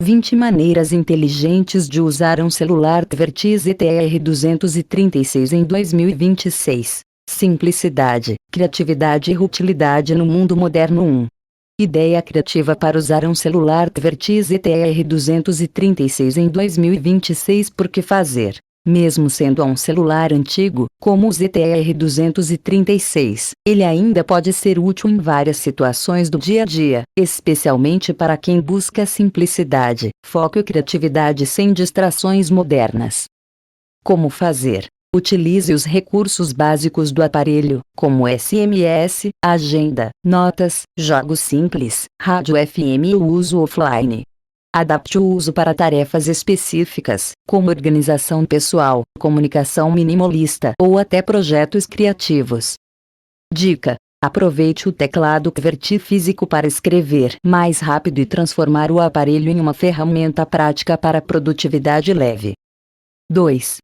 20 maneiras inteligentes de usar um celular QWERTY ZTR-236 em 2026. Simplicidade, criatividade e utilidade no mundo moderno. 1. Ideia criativa para usar um celular QWERTY ZTR-236 em 2026. Por que fazer? Mesmo sendo um celular antigo, como o ZTR-236, ele ainda pode ser útil em várias situações do dia a dia, especialmente para quem busca simplicidade, foco e criatividade sem distrações modernas. Como fazer? Utilize os recursos básicos do aparelho, como SMS, agenda, notas, jogos simples, rádio FM e o uso offline. Adapte o uso para tarefas específicas, como organização pessoal, comunicação minimalista ou até projetos criativos. Dica: aproveite o teclado QWERTY físico para escrever mais rápido e transformar o aparelho em uma ferramenta prática para produtividade leve. 2.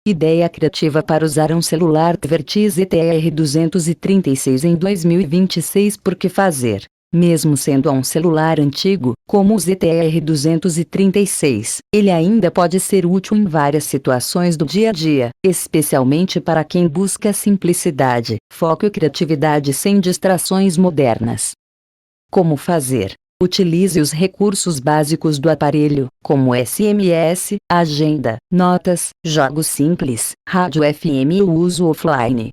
Ideia criativa para usar um celular QWERTY ZTR-236 em 2026. Por que fazer? Mesmo sendo um celular antigo, como o ZTR-236, ele ainda pode ser útil em várias situações do dia a dia, especialmente para quem busca simplicidade, foco e criatividade sem distrações modernas. Como fazer? Utilize os recursos básicos do aparelho, como SMS, agenda, notas, jogos simples, rádio FM e o uso offline.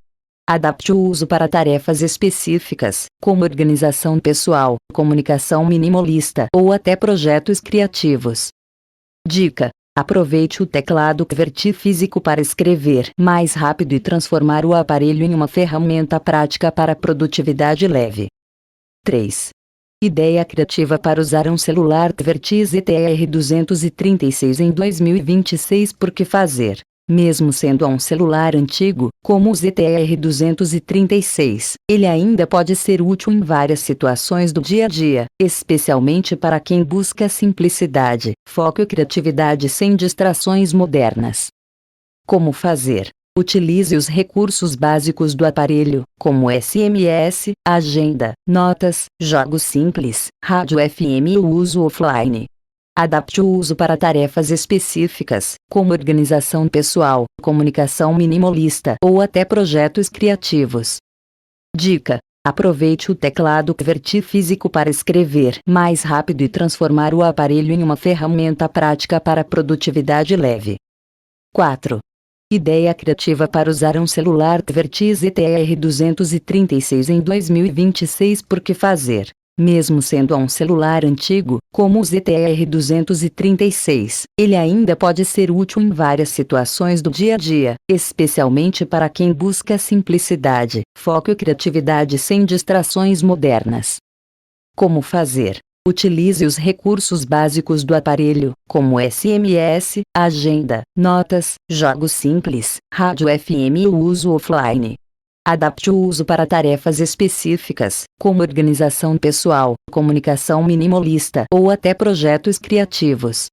Adapte o uso para tarefas específicas, como organização pessoal, comunicação minimalista ou até projetos criativos. Dica: aproveite o teclado QWERTY físico para escrever mais rápido e transformar o aparelho em uma ferramenta prática para produtividade leve. 3. Ideia criativa para usar um celular QWERTY ZTR-236 em 2026. Por que fazer? Mesmo sendo um celular antigo, como o ZTR-236, ele ainda pode ser útil em várias situações do dia a dia, especialmente para quem busca simplicidade, foco e criatividade sem distrações modernas. Como fazer? Utilize os recursos básicos do aparelho, como SMS, agenda, notas, jogos simples, rádio FM e o uso offline. Adapte o uso para tarefas específicas, como organização pessoal, comunicação minimalista ou até projetos criativos. Dica: aproveite o teclado QWERTY físico para escrever mais rápido e transformar o aparelho em uma ferramenta prática para produtividade leve. 4. Ideia criativa para usar um celular QWERTY ZTR-236 em 2026. Por que fazer? Mesmo sendo um celular antigo, como o ZTR-236, ele ainda pode ser útil em várias situações do dia a dia, especialmente para quem busca simplicidade, foco e criatividade sem distrações modernas. Como fazer? Utilize os recursos básicos do aparelho, como SMS, agenda, notas, jogos simples, rádio FM e o uso offline. Adapte o uso para tarefas específicas, como organização pessoal, comunicação minimalista ou até projetos criativos.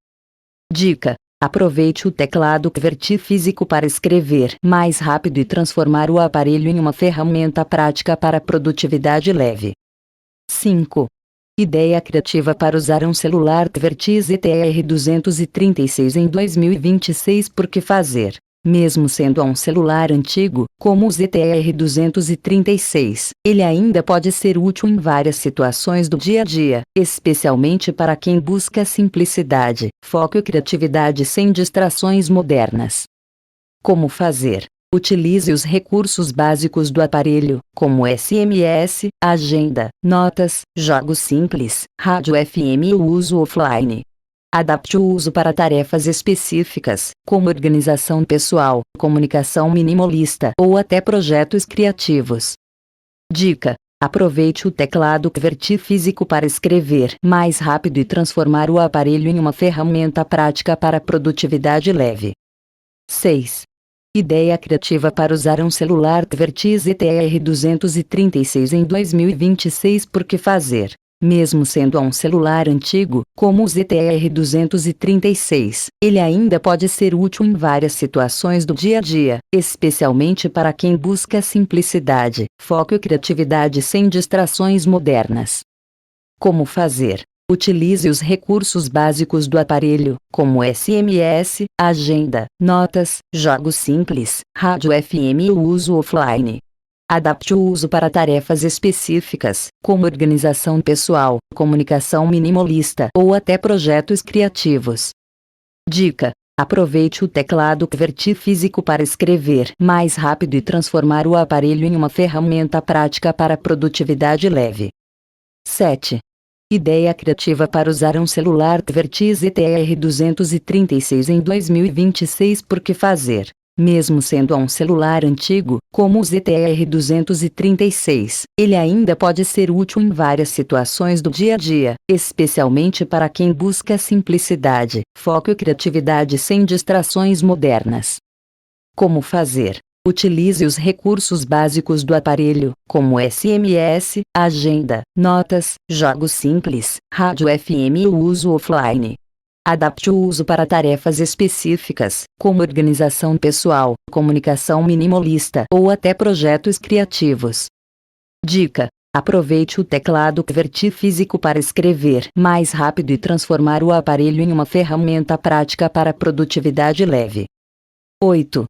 Dica: aproveite o teclado QWERTY físico para escrever mais rápido e transformar o aparelho em uma ferramenta prática para produtividade leve. 5. Ideia criativa para usar um celular QWERTY ZTR-236 em 2026. Por que fazer? Mesmo sendo um celular antigo, como o ZTR-236, ele ainda pode ser útil em várias situações do dia a dia, especialmente para quem busca simplicidade, foco e criatividade sem distrações modernas. Como fazer? Utilize os recursos básicos do aparelho, como SMS, agenda, notas, jogos simples, rádio FM e o uso offline. Adapte o uso para tarefas específicas, como organização pessoal, comunicação minimalista ou até projetos criativos. Dica: aproveite o teclado QWERTY físico para escrever mais rápido e transformar o aparelho em uma ferramenta prática para produtividade leve. 6. Ideia criativa para usar um celular QWERTY ZTR-236 em 2026. Por que fazer? Mesmo sendo um celular antigo, como o ZTR-236, ele ainda pode ser útil em várias situações do dia a dia, especialmente para quem busca simplicidade, foco e criatividade sem distrações modernas. Como fazer? Utilize os recursos básicos do aparelho, como SMS, agenda, notas, jogos simples, rádio FM e o uso offline. Adapte o uso para tarefas específicas, como organização pessoal, comunicação minimalista ou até projetos criativos. Dica: aproveite o teclado QWERTY físico para escrever mais rápido e transformar o aparelho em uma ferramenta prática para produtividade leve. 7. Ideia criativa para usar um celular QWERTY ZTR236 em 2026. Por que fazer? Mesmo sendo um celular antigo, como o ZTR236, ele ainda pode ser útil em várias situações do dia a dia, especialmente para quem busca simplicidade, foco e criatividade sem distrações modernas. Como fazer? Utilize os recursos básicos do aparelho, como SMS, agenda, notas, jogos simples, rádio FM e o uso offline. Adapte o uso para tarefas específicas, como organização pessoal, comunicação minimalista ou até projetos criativos. Dica: aproveite o teclado QWERTY físico para escrever mais rápido e transformar o aparelho em uma ferramenta prática para produtividade leve. 8.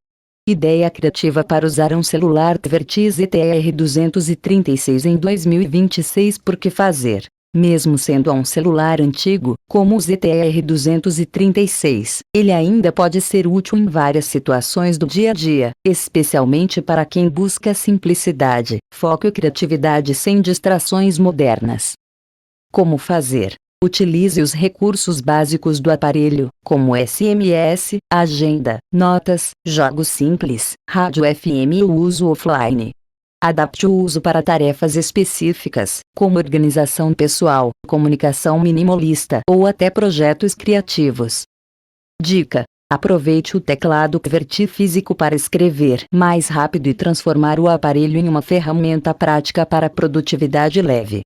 Ideia criativa para usar um celular QWERTY ZTR236 em 2026. Por que fazer? Mesmo sendo um celular antigo, como o ZTR236, ele ainda pode ser útil em várias situações do dia a dia, especialmente para quem busca simplicidade, foco e criatividade sem distrações modernas. Como fazer? Utilize os recursos básicos do aparelho, como SMS, agenda, notas, jogos simples, rádio FM e o uso offline. Adapte o uso para tarefas específicas, como organização pessoal, comunicação minimalista ou até projetos criativos. Dica: aproveite o teclado QWERTY físico para escrever mais rápido e transformar o aparelho em uma ferramenta prática para produtividade leve.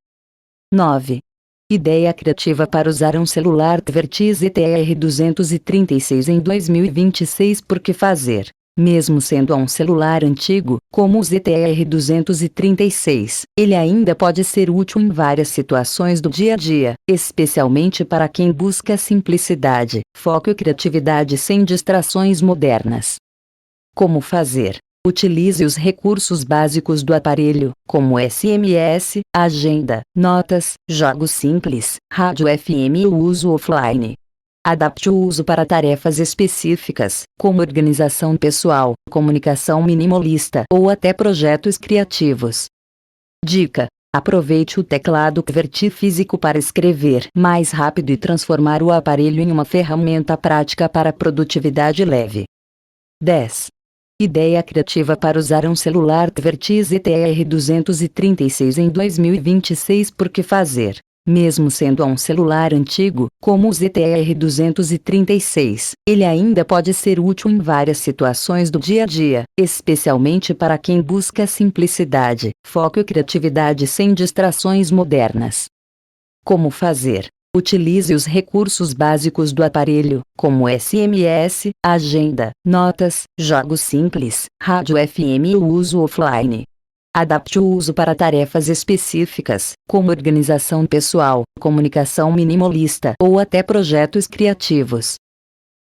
9. Ideia criativa para usar um celular QWERTY ZTR236 em 2026. Por que fazer? Mesmo sendo um celular antigo, como o ZTR236, ele ainda pode ser útil em várias situações do dia a dia, especialmente para quem busca simplicidade, foco e criatividade sem distrações modernas. Como fazer? Utilize os recursos básicos do aparelho, como SMS, agenda, notas, jogos simples, rádio FM e o uso offline. Adapte o uso para tarefas específicas, como organização pessoal, comunicação minimalista ou até projetos criativos. Dica: aproveite o teclado QWERTY físico para escrever mais rápido e transformar o aparelho em uma ferramenta prática para produtividade leve. 10. Ideia criativa para usar um celular QWERTY ZTR236 em 2026. Por que fazer? Mesmo sendo um celular antigo, como o ZTR236, ele ainda pode ser útil em várias situações do dia a dia, especialmente para quem busca simplicidade, foco e criatividade sem distrações modernas. Como fazer? Utilize os recursos básicos do aparelho, como SMS, agenda, notas, jogos simples, rádio FM e o uso offline. Adapte o uso para tarefas específicas, como organização pessoal, comunicação minimalista ou até projetos criativos.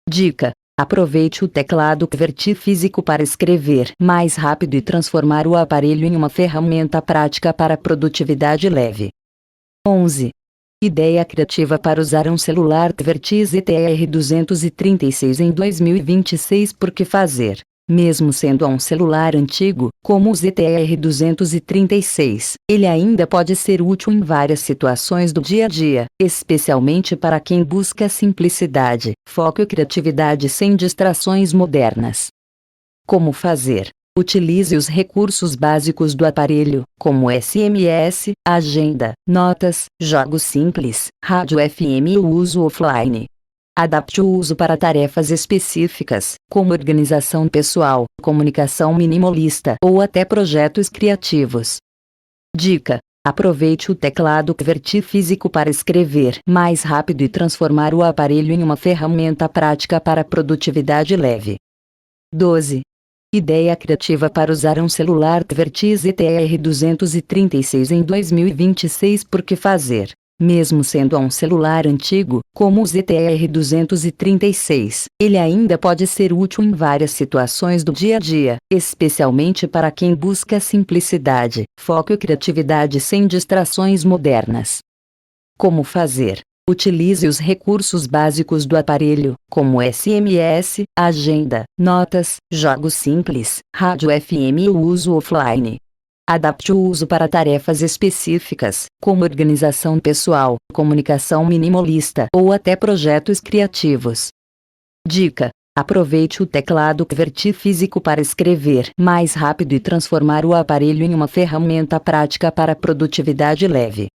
Dica: aproveite o teclado QWERTY físico para escrever mais rápido e transformar o aparelho em uma ferramenta prática para produtividade leve. 11. Ideia criativa para usar um celular QWERTY ZTR236 em 2026. Por que fazer? Mesmo sendo um celular antigo, como o ZTR236, ele ainda pode ser útil em várias situações do dia a dia, especialmente para quem busca simplicidade, foco e criatividade sem distrações modernas. Como fazer? Utilize os recursos básicos do aparelho, como SMS, agenda, notas, jogos simples, rádio FM e o uso offline. Adapte o uso para tarefas específicas, como organização pessoal, comunicação minimalista ou até projetos criativos. Dica: aproveite o teclado QWERTY físico para escrever mais rápido e transformar o aparelho em uma ferramenta prática para produtividade leve. 12. Ideia criativa para usar um celular QWERTY ZTR236 em 2026. Por que fazer? Mesmo sendo um celular antigo, como o ZTR-236, ele ainda pode ser útil em várias situações do dia a dia, especialmente para quem busca simplicidade, foco e criatividade sem distrações modernas. Como fazer? Utilize os recursos básicos do aparelho, como SMS, agenda, notas, jogos simples, rádio FM e o uso offline. Adapte o uso para tarefas específicas, como organização pessoal, comunicação minimalista ou até projetos criativos. Dica: aproveite o teclado QWERTY físico para escrever mais rápido e transformar o aparelho em uma ferramenta prática para produtividade leve.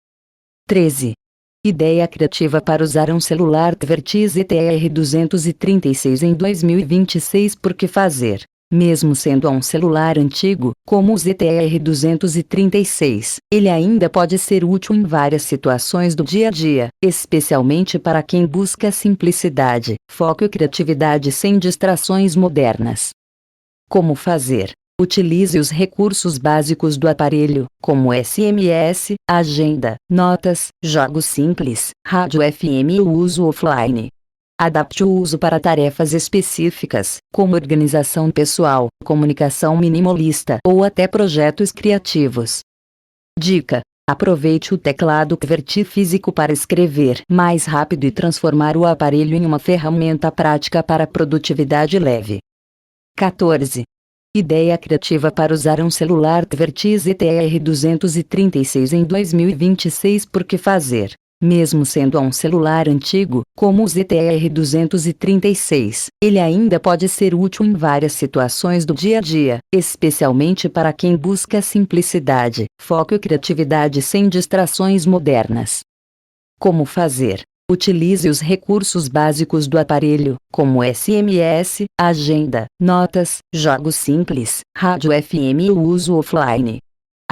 13. Ideia criativa para usar um celular QWERTY ZTR-236 em 2026. Por que fazer? Mesmo sendo um celular antigo, como o ZTR-236, ele ainda pode ser útil em várias situações do dia a dia, especialmente para quem busca simplicidade, foco e criatividade sem distrações modernas. Como fazer? Utilize os recursos básicos do aparelho, como SMS, agenda, notas, jogos simples, rádio FM e o uso offline. Adapte o uso para tarefas específicas, como organização pessoal, comunicação minimalista ou até projetos criativos. Dica: aproveite o teclado QWERTY físico para escrever mais rápido e transformar o aparelho em uma ferramenta prática para produtividade leve. 14. Ideia criativa para usar um celular QWERTY ZTR-236 em 2026. Por que fazer? Mesmo sendo um celular antigo, como o ZTR-236, ele ainda pode ser útil em várias situações do dia a dia, especialmente para quem busca simplicidade, foco e criatividade sem distrações modernas. Como fazer? Utilize os recursos básicos do aparelho, como SMS, agenda, notas, jogos simples, rádio FM e o uso offline.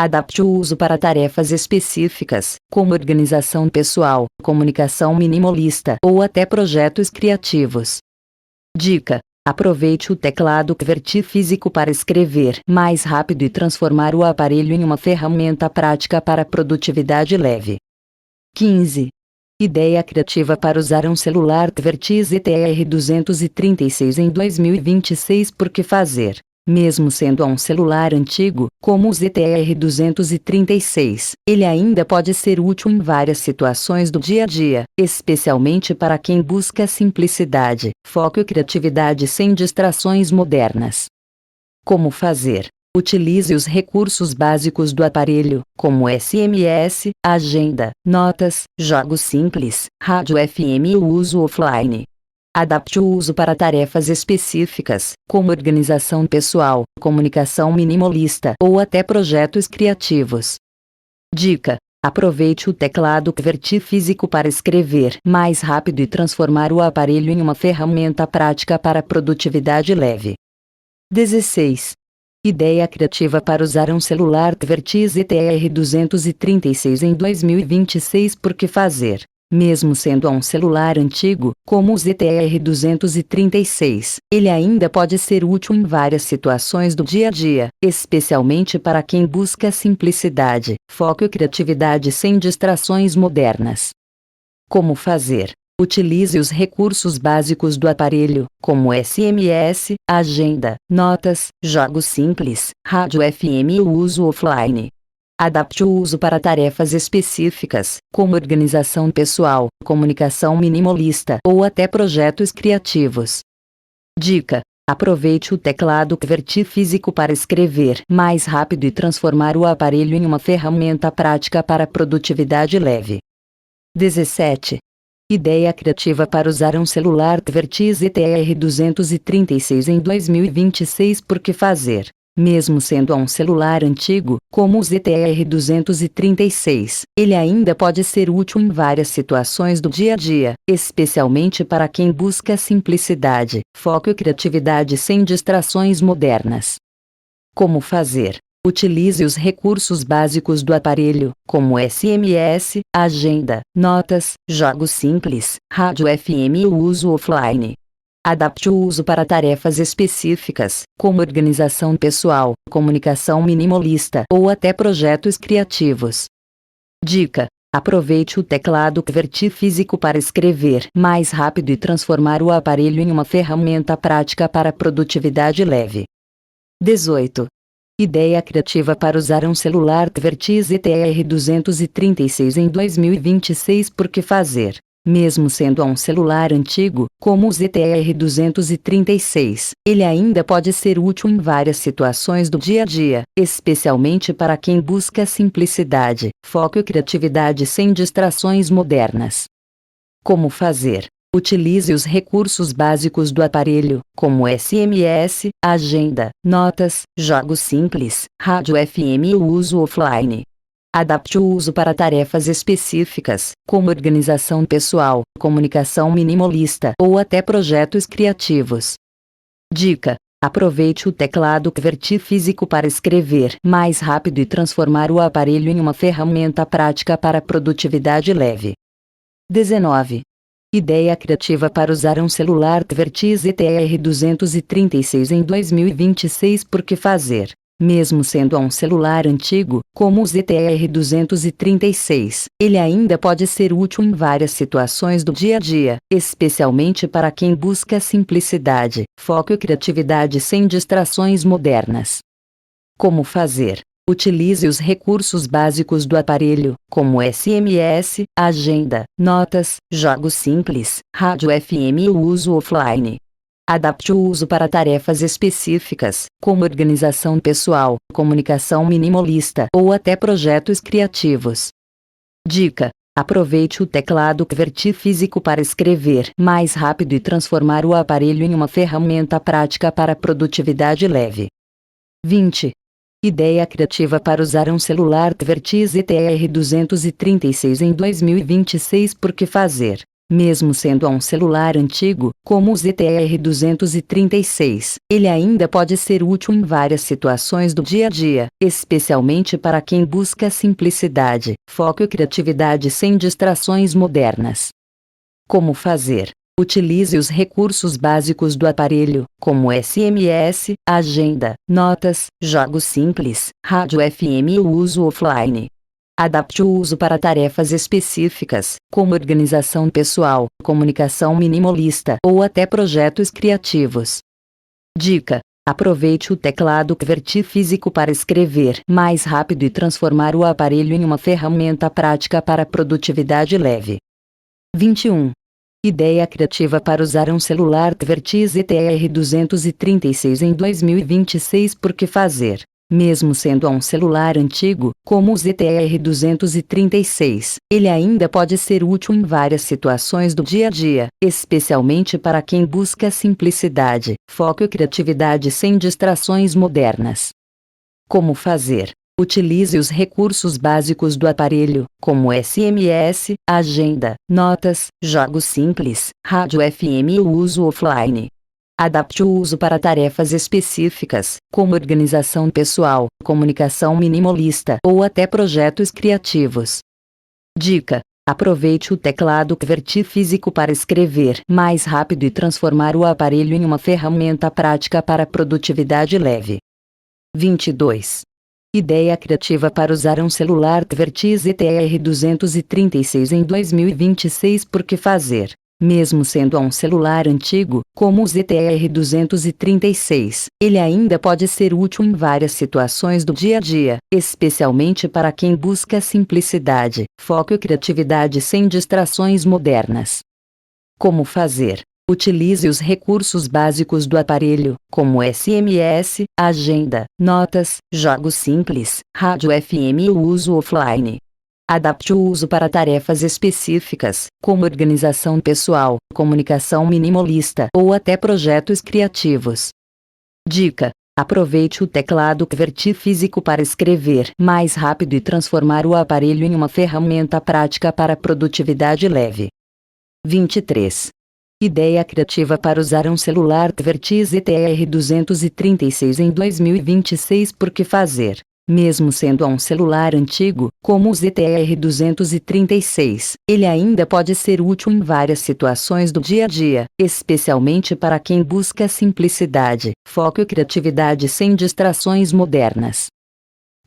Adapte o uso para tarefas específicas, como organização pessoal, comunicação minimalista ou até projetos criativos. Dica: aproveite o teclado QWERTY físico para escrever mais rápido e transformar o aparelho em uma ferramenta prática para produtividade leve. 15. Ideia criativa para usar um celular QWERTY ZTR-236 em 2026. Por que fazer? Mesmo sendo um celular antigo, como o ZTR-236, ele ainda pode ser útil em várias situações do dia a dia, especialmente para quem busca simplicidade, foco e criatividade sem distrações modernas. Como fazer? Utilize os recursos básicos do aparelho, como SMS, agenda, notas, jogos simples, rádio FM e o uso offline. Adapte o uso para tarefas específicas, como organização pessoal, comunicação minimalista ou até projetos criativos. Dica: aproveite o teclado QWERTY físico para escrever mais rápido e transformar o aparelho em uma ferramenta prática para produtividade leve. 16. Ideia criativa para usar um celular QWERTY ZTR-236 em 2026. Por que fazer? Mesmo sendo um celular antigo, como o ZTR-236, ele ainda pode ser útil em várias situações do dia a dia, especialmente para quem busca simplicidade, foco e criatividade sem distrações modernas. Como fazer? Utilize os recursos básicos do aparelho, como SMS, agenda, notas, jogos simples, rádio FM e o uso offline. Adapte o uso para tarefas específicas, como organização pessoal, comunicação minimalista ou até projetos criativos. Dica: aproveite o teclado QWERTY físico para escrever mais rápido e transformar o aparelho em uma ferramenta prática para produtividade leve. 17. Ideia criativa para usar um celular QWERTY ZTR-236 em 2026. Por que fazer? Mesmo sendo um celular antigo, como o ZTR-236, ele ainda pode ser útil em várias situações do dia a dia, especialmente para quem busca simplicidade, foco e criatividade sem distrações modernas. Como fazer? Utilize os recursos básicos do aparelho, como SMS, agenda, notas, jogos simples, rádio FM e o uso offline. Adapte o uso para tarefas específicas, como organização pessoal, comunicação minimalista ou até projetos criativos. Dica: Aproveite o teclado QWERTY físico para escrever mais rápido e transformar o aparelho em uma ferramenta prática para produtividade leve. 18. Ideia criativa para usar um celular QWERTY ZTR236 em 2026. Por que fazer? Mesmo sendo um celular antigo, como o ZTR236, ele ainda pode ser útil em várias situações do dia a dia, especialmente para quem busca simplicidade, foco e criatividade sem distrações modernas. Como fazer? Utilize os recursos básicos do aparelho, como SMS, agenda, notas, jogos simples, rádio FM e o uso offline. Adapte o uso para tarefas específicas, como organização pessoal, comunicação minimalista ou até projetos criativos. Dica: aproveite o teclado QWERTY físico para escrever mais rápido e transformar o aparelho em uma ferramenta prática para produtividade leve. 19. Ideia criativa para usar um celular QWERTY ZTR236 em 2026. Por que fazer? Mesmo sendo um celular antigo, como o ZTR236, ele ainda pode ser útil em várias situações do dia a dia, especialmente para quem busca simplicidade, foco e criatividade sem distrações modernas. Como fazer? Utilize os recursos básicos do aparelho, como SMS, agenda, notas, jogos simples, rádio FM e o uso offline. Adapte o uso para tarefas específicas, como organização pessoal, comunicação minimalista ou até projetos criativos. Dica: aproveite o teclado QWERTY físico para escrever mais rápido e transformar o aparelho em uma ferramenta prática para produtividade leve. 20. Ideia criativa para usar um celular QWERTY ZTR236 em 2026. Por que fazer? Mesmo sendo um celular antigo, como o ZTR236, ele ainda pode ser útil em várias situações do dia a dia, especialmente para quem busca simplicidade, foco e criatividade sem distrações modernas. Como fazer? Utilize os recursos básicos do aparelho, como SMS, agenda, notas, jogos simples, rádio FM e o uso offline. Adapte o uso para tarefas específicas, como organização pessoal, comunicação minimalista ou até projetos criativos. Dica: aproveite o teclado QWERTY físico para escrever mais rápido e transformar o aparelho em uma ferramenta prática para produtividade leve. 21. Ideia criativa para usar um celular QWERTY ZTR236 em 2026. Por que fazer? Mesmo sendo um celular antigo, como o ZTR236, ele ainda pode ser útil em várias situações do dia a dia, especialmente para quem busca simplicidade, foco e criatividade sem distrações modernas. Como fazer? Utilize os recursos básicos do aparelho, como SMS, agenda, notas, jogos simples, rádio FM e o uso offline. Adapte o uso para tarefas específicas, como organização pessoal, comunicação minimalista ou até projetos criativos. Dica: aproveite o teclado QWERTY físico para escrever mais rápido e transformar o aparelho em uma ferramenta prática para produtividade leve. 22. Ideia criativa para usar um celular QWERTY ZTR236 em 2026. Por que fazer? Mesmo sendo um celular antigo, como o ZTR236, ele ainda pode ser útil em várias situações do dia a dia, especialmente para quem busca simplicidade, foco e criatividade sem distrações modernas. Como fazer? Utilize os recursos básicos do aparelho, como SMS, agenda, notas, jogos simples, rádio FM e o uso offline. Adapte o uso para tarefas específicas, como organização pessoal, comunicação minimalista ou até projetos criativos. Dica: aproveite o teclado QWERTY físico para escrever mais rápido e transformar o aparelho em uma ferramenta prática para produtividade leve. 23. Ideia criativa para usar um celular QWERTY ZTR236 em 2026. Por que fazer? Mesmo sendo um celular antigo, como o ZTR236, ele ainda pode ser útil em várias situações do dia a dia, especialmente para quem busca simplicidade, foco e criatividade sem distrações modernas.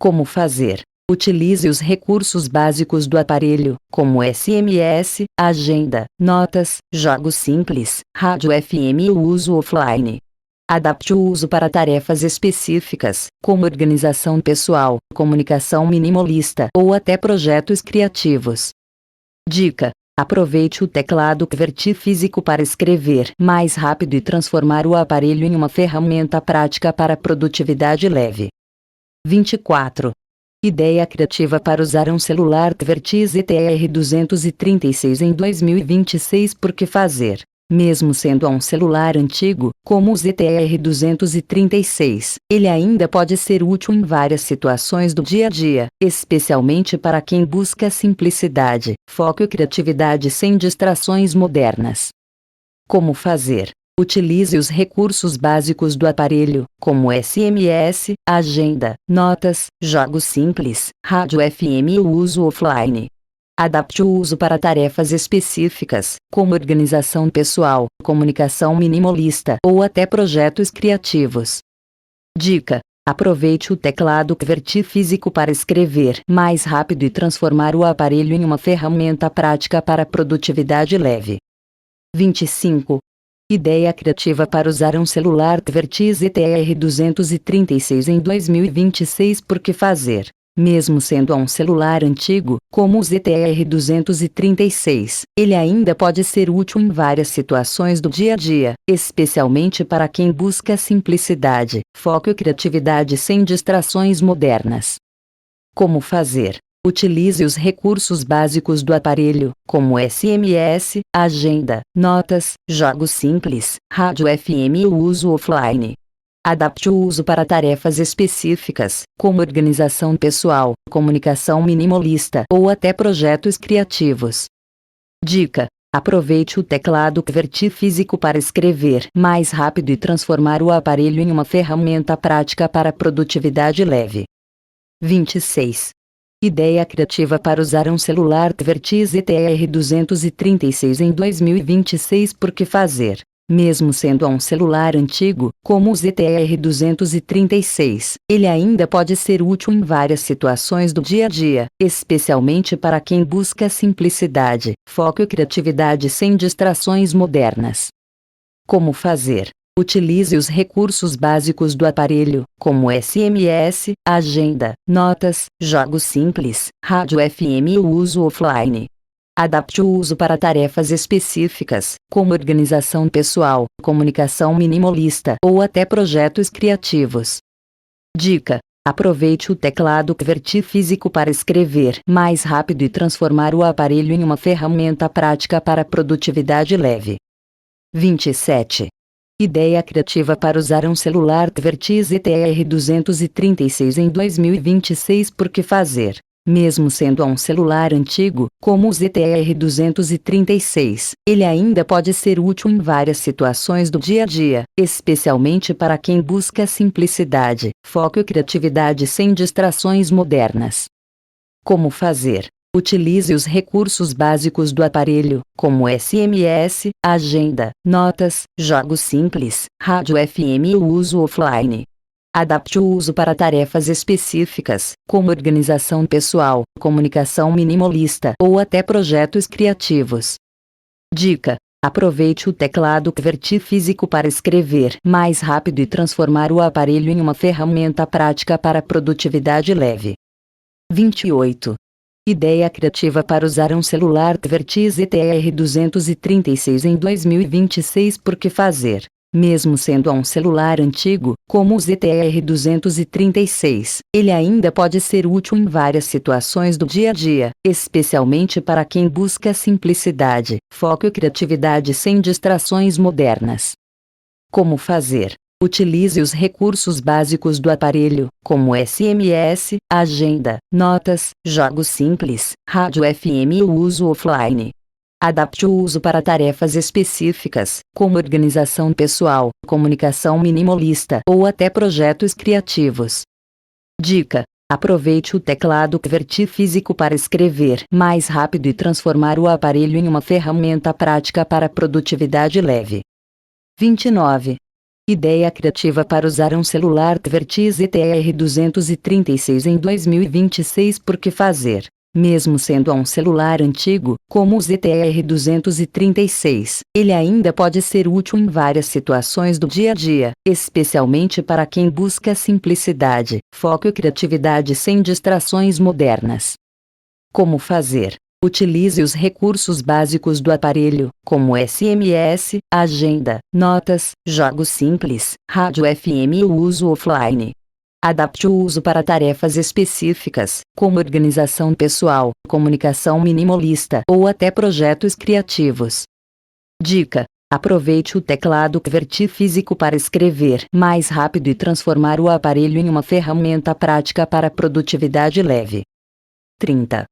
Como fazer? Utilize os recursos básicos do aparelho, como SMS, agenda, notas, jogos simples, rádio FM e o uso offline. Adapte o uso para tarefas específicas, como organização pessoal, comunicação minimalista ou até projetos criativos. Dica: aproveite o teclado QWERTY físico para escrever mais rápido e transformar o aparelho em uma ferramenta prática para produtividade leve. 24. Ideia criativa para usar um celular QWERTY ZTR236 em 2026. Por que fazer? Mesmo sendo um celular antigo, como o ZTR236, ele ainda pode ser útil em várias situações do dia a dia, especialmente para quem busca simplicidade, foco e criatividade sem distrações modernas. Como fazer? Utilize os recursos básicos do aparelho, como SMS, agenda, notas, jogos simples, rádio FM e o uso offline. Adapte o uso para tarefas específicas, como organização pessoal, comunicação minimalista ou até projetos criativos. Dica: aproveite o teclado QWERTY físico para escrever mais rápido e transformar o aparelho em uma ferramenta prática para produtividade leve. 25. Ideia criativa para usar um celular QWERTY ZTR236 em 2026. Por que fazer? Mesmo sendo um celular antigo, como o ZTR236, ele ainda pode ser útil em várias situações do dia a dia, especialmente para quem busca simplicidade, foco e criatividade sem distrações modernas. Como fazer? Utilize os recursos básicos do aparelho, como SMS, agenda, notas, jogos simples, rádio FM e o uso offline. Adapte o uso para tarefas específicas, como organização pessoal, comunicação minimalista ou até projetos criativos. Dica: aproveite o teclado QWERTY físico para escrever mais rápido e transformar o aparelho em uma ferramenta prática para produtividade leve. 26. Ideia criativa para usar um celular QWERTY ZTR236 em 2026. Por que fazer? Mesmo sendo um celular antigo, como o ZTR236, ele ainda pode ser útil em várias situações do dia a dia, especialmente para quem busca simplicidade, foco e criatividade sem distrações modernas. Como fazer? Utilize os recursos básicos do aparelho, como SMS, agenda, notas, jogos simples, rádio FM e o uso offline. Adapte o uso para tarefas específicas, como organização pessoal, comunicação minimalista ou até projetos criativos. Dica: aproveite o teclado QWERTY físico para escrever mais rápido e transformar o aparelho em uma ferramenta prática para produtividade leve. 27. Ideia criativa para usar um celular QWERTY ZTR236 em 2026. Por que fazer? Mesmo sendo um celular antigo, como o ZTR236, ele ainda pode ser útil em várias situações do dia a dia, especialmente para quem busca simplicidade, foco e criatividade sem distrações modernas. Como fazer? Utilize os recursos básicos do aparelho, como SMS, agenda, notas, jogos simples, rádio FM e o uso offline. Adapte o uso para tarefas específicas, como organização pessoal, comunicação minimalista ou até projetos criativos. Dica: aproveite o teclado QWERTY físico para escrever mais rápido e transformar o aparelho em uma ferramenta prática para produtividade leve. 28. Ideia criativa para usar um celular QWERTY ZTR236 em 2026. Por que fazer? Mesmo sendo um celular antigo, como o ZTR236, ele ainda pode ser útil em várias situações do dia a dia, especialmente para quem busca simplicidade, foco e criatividade sem distrações modernas. Como fazer? Utilize os recursos básicos do aparelho, como SMS, agenda, notas, jogos simples, rádio FM e o uso offline. Adapte o uso para tarefas específicas, como organização pessoal, comunicação minimalista ou até projetos criativos. Dica: aproveite o teclado QWERTY físico para escrever mais rápido e transformar o aparelho em uma ferramenta prática para produtividade leve. 29. Ideia criativa para usar um celular QWERTY ZTR-236 em 2026. Por que fazer? Mesmo sendo um celular antigo, como o ZTR-236, ele ainda pode ser útil em várias situações do dia a dia, especialmente para quem busca simplicidade, foco e criatividade sem distrações modernas. Como fazer? Utilize os recursos básicos do aparelho, como SMS, agenda, notas, jogos simples, rádio FM e o uso offline. Adapte o uso para tarefas específicas, como organização pessoal, comunicação minimalista ou até projetos criativos. Dica: aproveite o teclado QWERTY físico para escrever mais rápido e transformar o aparelho em uma ferramenta prática para produtividade leve. 30.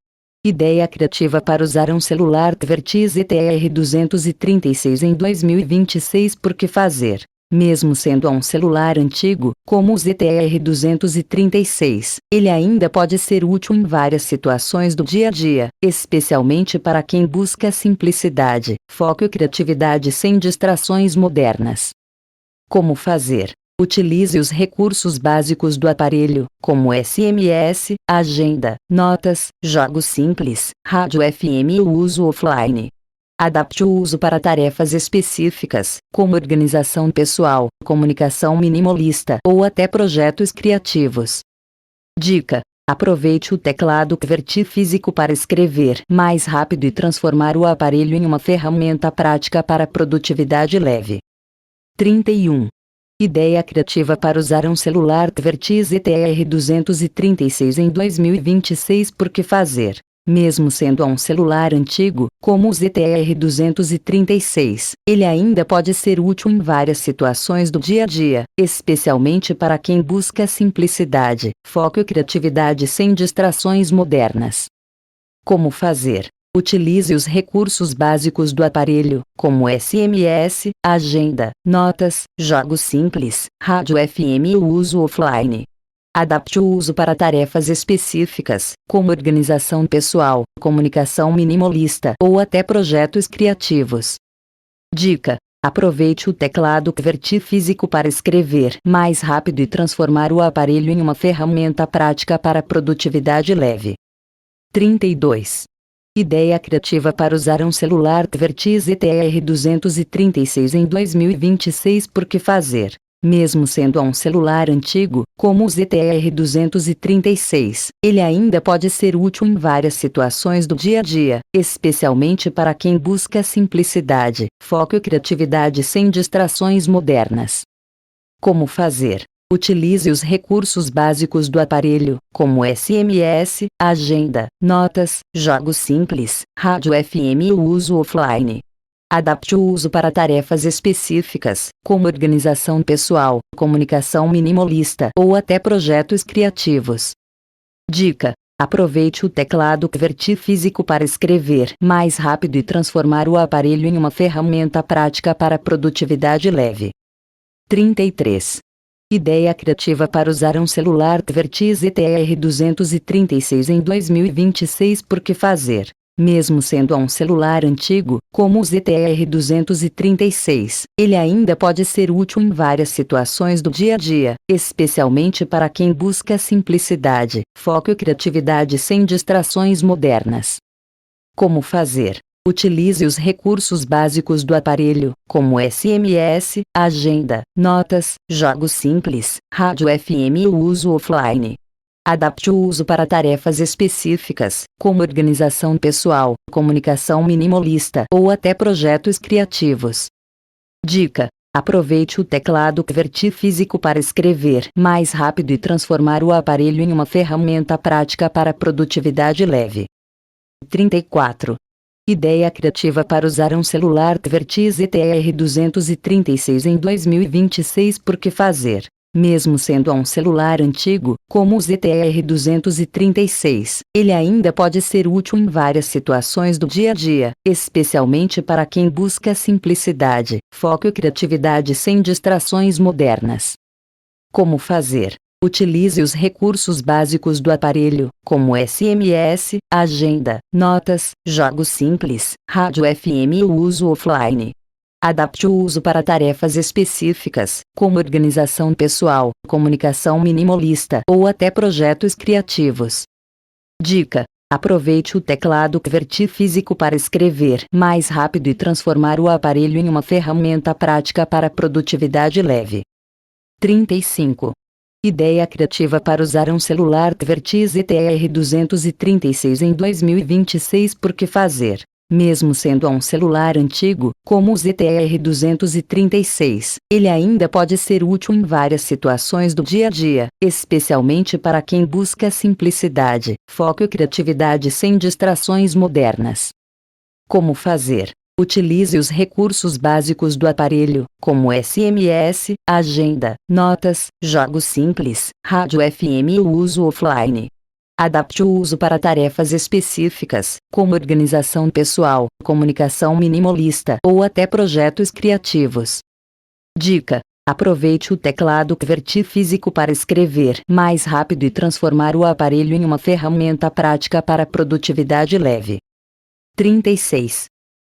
Ideia criativa para usar um celular QWERTY ZTR-236 em 2026. Por que fazer? Mesmo sendo um celular antigo, como o ZTR-236, ele ainda pode ser útil em várias situações do dia a dia, especialmente para quem busca simplicidade, foco e criatividade sem distrações modernas. Como fazer? Utilize os recursos básicos do aparelho, como SMS, agenda, notas, jogos simples, rádio FM e o uso offline. Adapte o uso para tarefas específicas, como organização pessoal, comunicação minimalista ou até projetos criativos. Dica: aproveite o teclado QWERTY físico para escrever mais rápido e transformar o aparelho em uma ferramenta prática para produtividade leve. 31. Ideia criativa para usar um celular QWERTY ZTR-236 em 2026. Por que fazer? Mesmo sendo um celular antigo, como o ZTR-236, ele ainda pode ser útil em várias situações do dia a dia, especialmente para quem busca simplicidade, foco e criatividade sem distrações modernas. Como fazer? Utilize os recursos básicos do aparelho, como SMS, agenda, notas, jogos simples, rádio FM e o uso offline. Adapte o uso para tarefas específicas, como organização pessoal, comunicação minimalista ou até projetos criativos. Dica: aproveite o teclado QWERTY físico para escrever mais rápido e transformar o aparelho em uma ferramenta prática para produtividade leve. 32. Ideia criativa para usar um celular QWERTY ZTR-236 em 2026. Por que fazer? Mesmo sendo um celular antigo, como o ZTR-236, ele ainda pode ser útil em várias situações do dia a dia, especialmente para quem busca simplicidade, foco e criatividade sem distrações modernas. Como fazer? Utilize os recursos básicos do aparelho, como SMS, agenda, notas, jogos simples, rádio FM e o uso offline. Adapte o uso para tarefas específicas, como organização pessoal, comunicação minimalista ou até projetos criativos. Dica: aproveite o teclado QWERTY físico para escrever mais rápido e transformar o aparelho em uma ferramenta prática para produtividade leve. 33. Ideia criativa para usar um celular QWERTY ZTR-236 em 2026. Por que fazer? Mesmo sendo um celular antigo, como o ZTR-236, ele ainda pode ser útil em várias situações do dia a dia, especialmente para quem busca simplicidade, foco e criatividade sem distrações modernas. Como fazer? Utilize os recursos básicos do aparelho, como SMS, agenda, notas, jogos simples, rádio FM e o uso offline. Adapte o uso para tarefas específicas, como organização pessoal, comunicação minimalista ou até projetos criativos. Dica: aproveite o teclado QWERTY físico para escrever mais rápido e transformar o aparelho em uma ferramenta prática para produtividade leve. 34. Ideia criativa para usar um celular QWERTY ZTR-236 em 2026. Por que fazer? Mesmo sendo um celular antigo, como o ZTR-236, ele ainda pode ser útil em várias situações do dia a dia, especialmente para quem busca simplicidade, foco e criatividade sem distrações modernas. Como fazer? Utilize os recursos básicos do aparelho, como SMS, agenda, notas, jogos simples, rádio FM e o uso offline. Adapte o uso para tarefas específicas, como organização pessoal, comunicação minimalista ou até projetos criativos. Dica: aproveite o teclado QWERTY físico para escrever mais rápido e transformar o aparelho em uma ferramenta prática para produtividade leve. 35. Ideia criativa para usar um celular QWERTY ZTR236 em 2026. Por que fazer? Mesmo sendo um celular antigo, como o ZTR236, ele ainda pode ser útil em várias situações do dia a dia, especialmente para quem busca simplicidade, foco e criatividade sem distrações modernas. Como fazer? Utilize os recursos básicos do aparelho, como SMS, agenda, notas, jogos simples, rádio FM e o uso offline. Adapte o uso para tarefas específicas, como organização pessoal, comunicação minimalista ou até projetos criativos. Dica: aproveite o teclado QWERTY físico para escrever mais rápido e transformar o aparelho em uma ferramenta prática para produtividade leve. 36.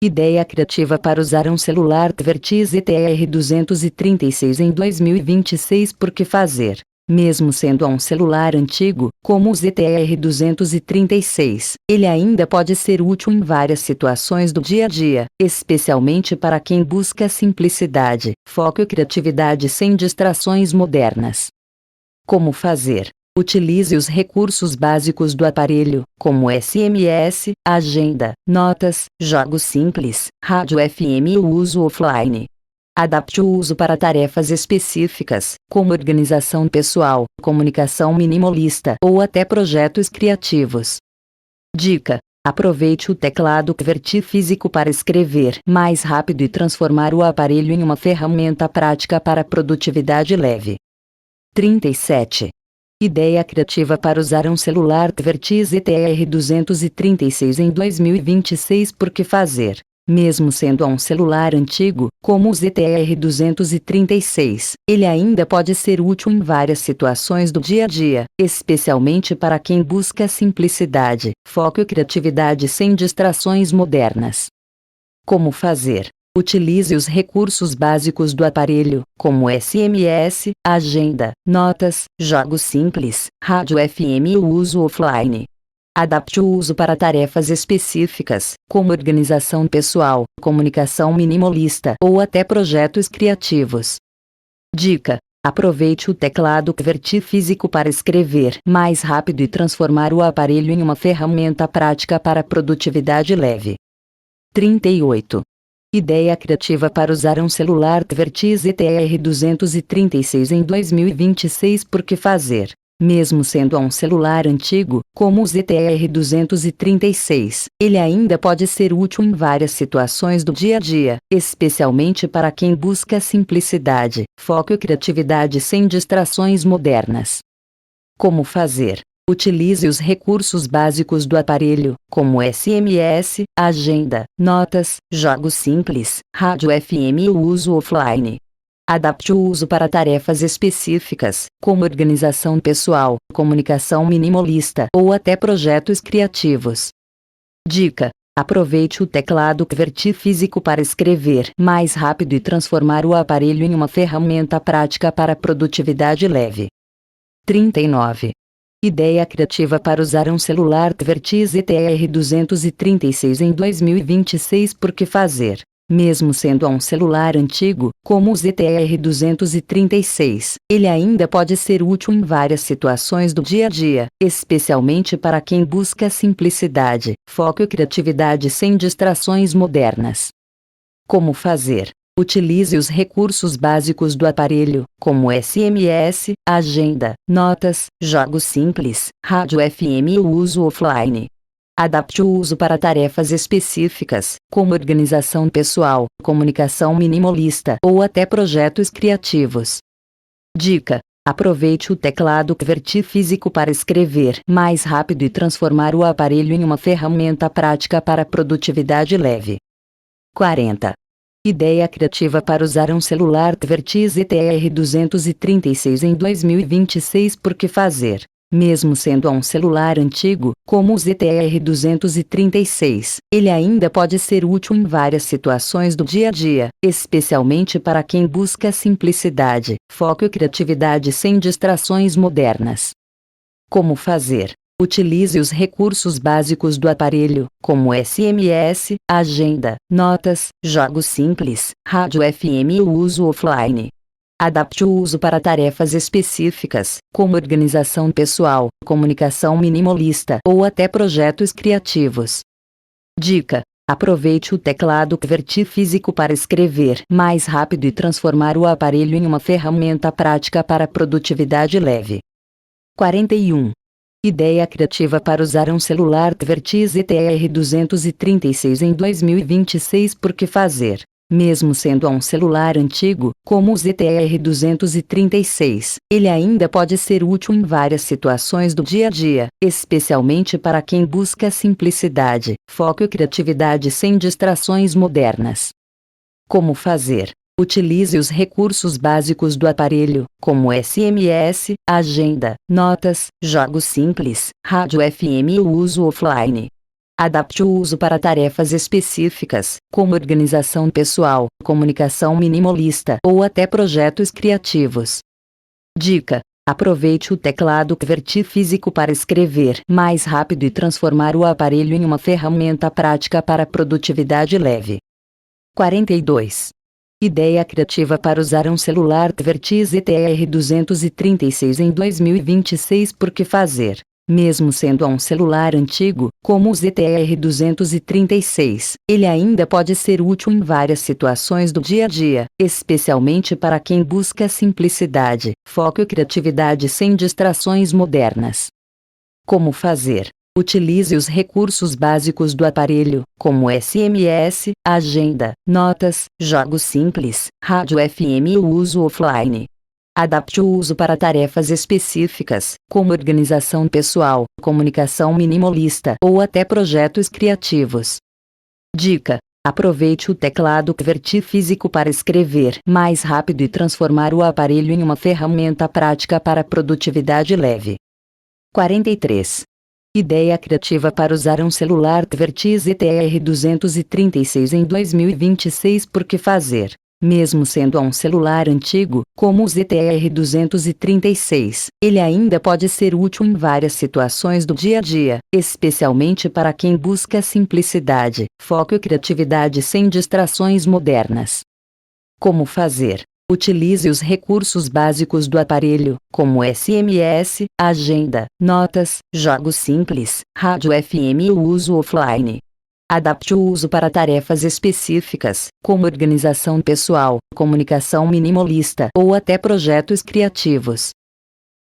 Ideia criativa para usar um celular QWERTY ZTR236 em 2026. Por que fazer? Mesmo sendo um celular antigo, como o ZTR236, ele ainda pode ser útil em várias situações do dia a dia, especialmente para quem busca simplicidade, foco e criatividade sem distrações modernas. Como fazer? Utilize os recursos básicos do aparelho, como SMS, agenda, notas, jogos simples, rádio FM e o uso offline. Adapte o uso para tarefas específicas, como organização pessoal, comunicação minimalista ou até projetos criativos. Dica: aproveite o teclado QWERTY físico para escrever mais rápido e transformar o aparelho em uma ferramenta prática para produtividade leve. 37. Ideia criativa para usar um celular QWERTY ZTR236 em 2026. Por que fazer? Mesmo sendo um celular antigo, como o ZTR236, ele ainda pode ser útil em várias situações do dia a dia, especialmente para quem busca simplicidade, foco e criatividade sem distrações modernas. Como fazer? Utilize os recursos básicos do aparelho, como SMS, agenda, notas, jogos simples, rádio FM e o uso offline. Adapte o uso para tarefas específicas, como organização pessoal, comunicação minimalista ou até projetos criativos. Dica: aproveite o teclado QWERTY físico para escrever mais rápido e transformar o aparelho em uma ferramenta prática para produtividade leve. 38. Ideia criativa para usar um celular QWERTY ZTR236 em 2026. Por que fazer? Mesmo sendo um celular antigo, como o ZTR236, ele ainda pode ser útil em várias situações do dia a dia, especialmente para quem busca simplicidade, foco e criatividade sem distrações modernas. Como fazer? Utilize os recursos básicos do aparelho, como SMS, agenda, notas, jogos simples, rádio FM e o uso offline. Adapte o uso para tarefas específicas, como organização pessoal, comunicação minimalista ou até projetos criativos. Dica: aproveite o teclado QWERTY físico para escrever mais rápido e transformar o aparelho em uma ferramenta prática para produtividade leve. 39. Ideia criativa para usar um celular QWERTY ZTR236 em 2026. Por que fazer? Mesmo sendo um celular antigo, como o ZTR236, ele ainda pode ser útil em várias situações do dia a dia, especialmente para quem busca simplicidade, foco e criatividade sem distrações modernas. Como fazer? Utilize os recursos básicos do aparelho, como SMS, agenda, notas, jogos simples, rádio FM e o uso offline. Adapte o uso para tarefas específicas, como organização pessoal, comunicação minimalista ou até projetos criativos. Dica: aproveite o teclado QWERTY físico para escrever mais rápido e transformar o aparelho em uma ferramenta prática para produtividade leve. 40. Ideia criativa para usar um celular QWERTY ZTR236 em 2026. Por que fazer? Mesmo sendo um celular antigo, como o ZTR-236, ele ainda pode ser útil em várias situações do dia a dia, especialmente para quem busca simplicidade, foco e criatividade sem distrações modernas. Como fazer? Utilize os recursos básicos do aparelho, como SMS, agenda, notas, jogos simples, rádio FM e o uso offline. Adapte o uso para tarefas específicas, como organização pessoal, comunicação minimalista ou até projetos criativos. Dica: aproveite o teclado QWERTY físico para escrever mais rápido e transformar o aparelho em uma ferramenta prática para produtividade leve. 41. Ideia criativa para usar um celular QWERTY ZTR-236 em 2026. Por que fazer? Mesmo sendo um celular antigo, como o ZTR-236, ele ainda pode ser útil em várias situações do dia a dia, especialmente para quem busca simplicidade, foco e criatividade sem distrações modernas. Como fazer? Utilize os recursos básicos do aparelho, como SMS, agenda, notas, jogos simples, rádio FM e o uso offline. Adapte o uso para tarefas específicas, como organização pessoal, comunicação minimalista ou até projetos criativos. Dica: aproveite o teclado QWERTY físico para escrever mais rápido e transformar o aparelho em uma ferramenta prática para produtividade leve. 42. Ideia criativa para usar um celular QWERTY ZTR-236 em 2026. Por que fazer? Mesmo sendo um celular antigo, como o ZTR-236, ele ainda pode ser útil em várias situações do dia a dia, especialmente para quem busca simplicidade, foco e criatividade sem distrações modernas. Como fazer? Utilize os recursos básicos do aparelho, como SMS, agenda, notas, jogos simples, rádio FM e o uso offline. Adapte o uso para tarefas específicas, como organização pessoal, comunicação minimalista ou até projetos criativos. Dica: aproveite o teclado QWERTY físico para escrever mais rápido e transformar o aparelho em uma ferramenta prática para produtividade leve. 43. Ideia criativa para usar um celular QWERTY ZTR-236 em 2026. Por que fazer? Mesmo sendo um celular antigo, como o ZTR-236, ele ainda pode ser útil em várias situações do dia a dia, especialmente para quem busca simplicidade, foco e criatividade sem distrações modernas. Como fazer? Utilize os recursos básicos do aparelho, como SMS, agenda, notas, jogos simples, rádio FM e o uso offline. Adapte o uso para tarefas específicas, como organização pessoal, comunicação minimalista ou até projetos criativos.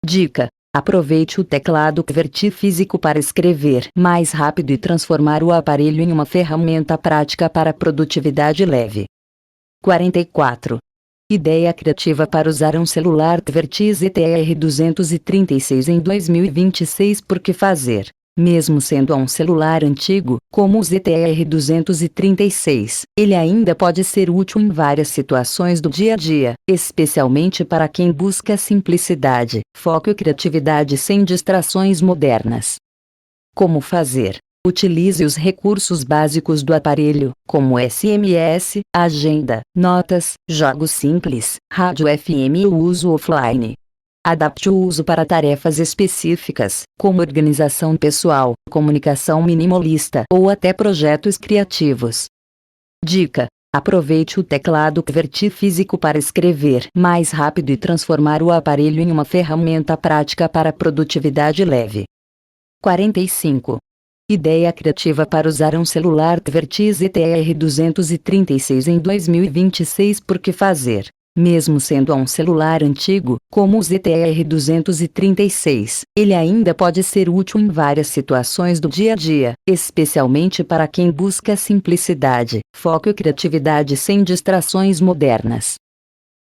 Dica: aproveite o teclado QWERTY físico para escrever mais rápido e transformar o aparelho em uma ferramenta prática para produtividade leve. 44. Ideia criativa para usar um celular QWERTY ZTR-236 em 2026. Por que fazer? Mesmo sendo um celular antigo, como o ZTR-236, ele ainda pode ser útil em várias situações do dia a dia, especialmente para quem busca simplicidade, foco e criatividade sem distrações modernas. Como fazer? Utilize os recursos básicos do aparelho, como SMS, agenda, notas, jogos simples, rádio FM e o uso offline. Adapte o uso para tarefas específicas, como organização pessoal, comunicação minimalista ou até projetos criativos. Dica: aproveite o teclado QWERTY físico para escrever mais rápido e transformar o aparelho em uma ferramenta prática para produtividade leve. 45. Ideia criativa para usar um celular QWERTY ZTR-236 em 2026. Por que fazer? Mesmo sendo um celular antigo, como o ZTR-236, ele ainda pode ser útil em várias situações do dia a dia, especialmente para quem busca simplicidade, foco e criatividade sem distrações modernas.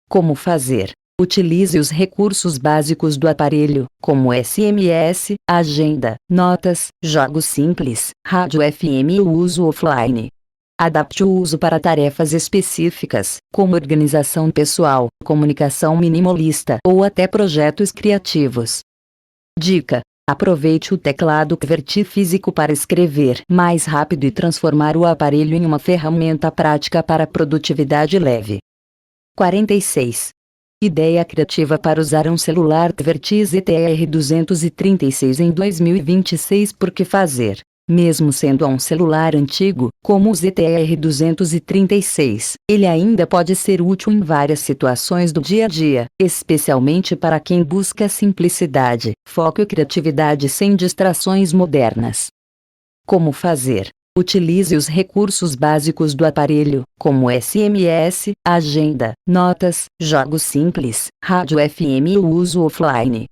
Como fazer? Utilize os recursos básicos do aparelho, como SMS, agenda, notas, jogos simples, rádio FM e o uso offline. Adapte o uso para tarefas específicas, como organização pessoal, comunicação minimalista ou até projetos criativos. Dica: Aproveite o teclado QWERTY físico para escrever mais rápido e transformar o aparelho em uma ferramenta prática para produtividade leve. 46. Ideia criativa para usar um celular QWERTY ZTR236 em 2026. Por que fazer? Mesmo sendo um celular antigo, como o ZTR236, ele ainda pode ser útil em várias situações do dia a dia, especialmente para quem busca simplicidade, foco e criatividade sem distrações modernas. Como fazer? Utilize os recursos básicos do aparelho, como SMS, agenda, notas, jogos simples, rádio FM e o uso offline.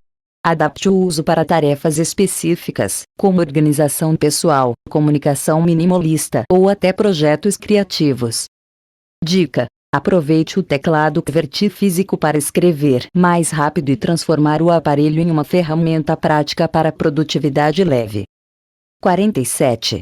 Adapte o uso para tarefas específicas, como organização pessoal, comunicação minimalista ou até projetos criativos. Dica: aproveite o teclado QWERTY físico para escrever mais rápido e transformar o aparelho em uma ferramenta prática para produtividade leve. 47.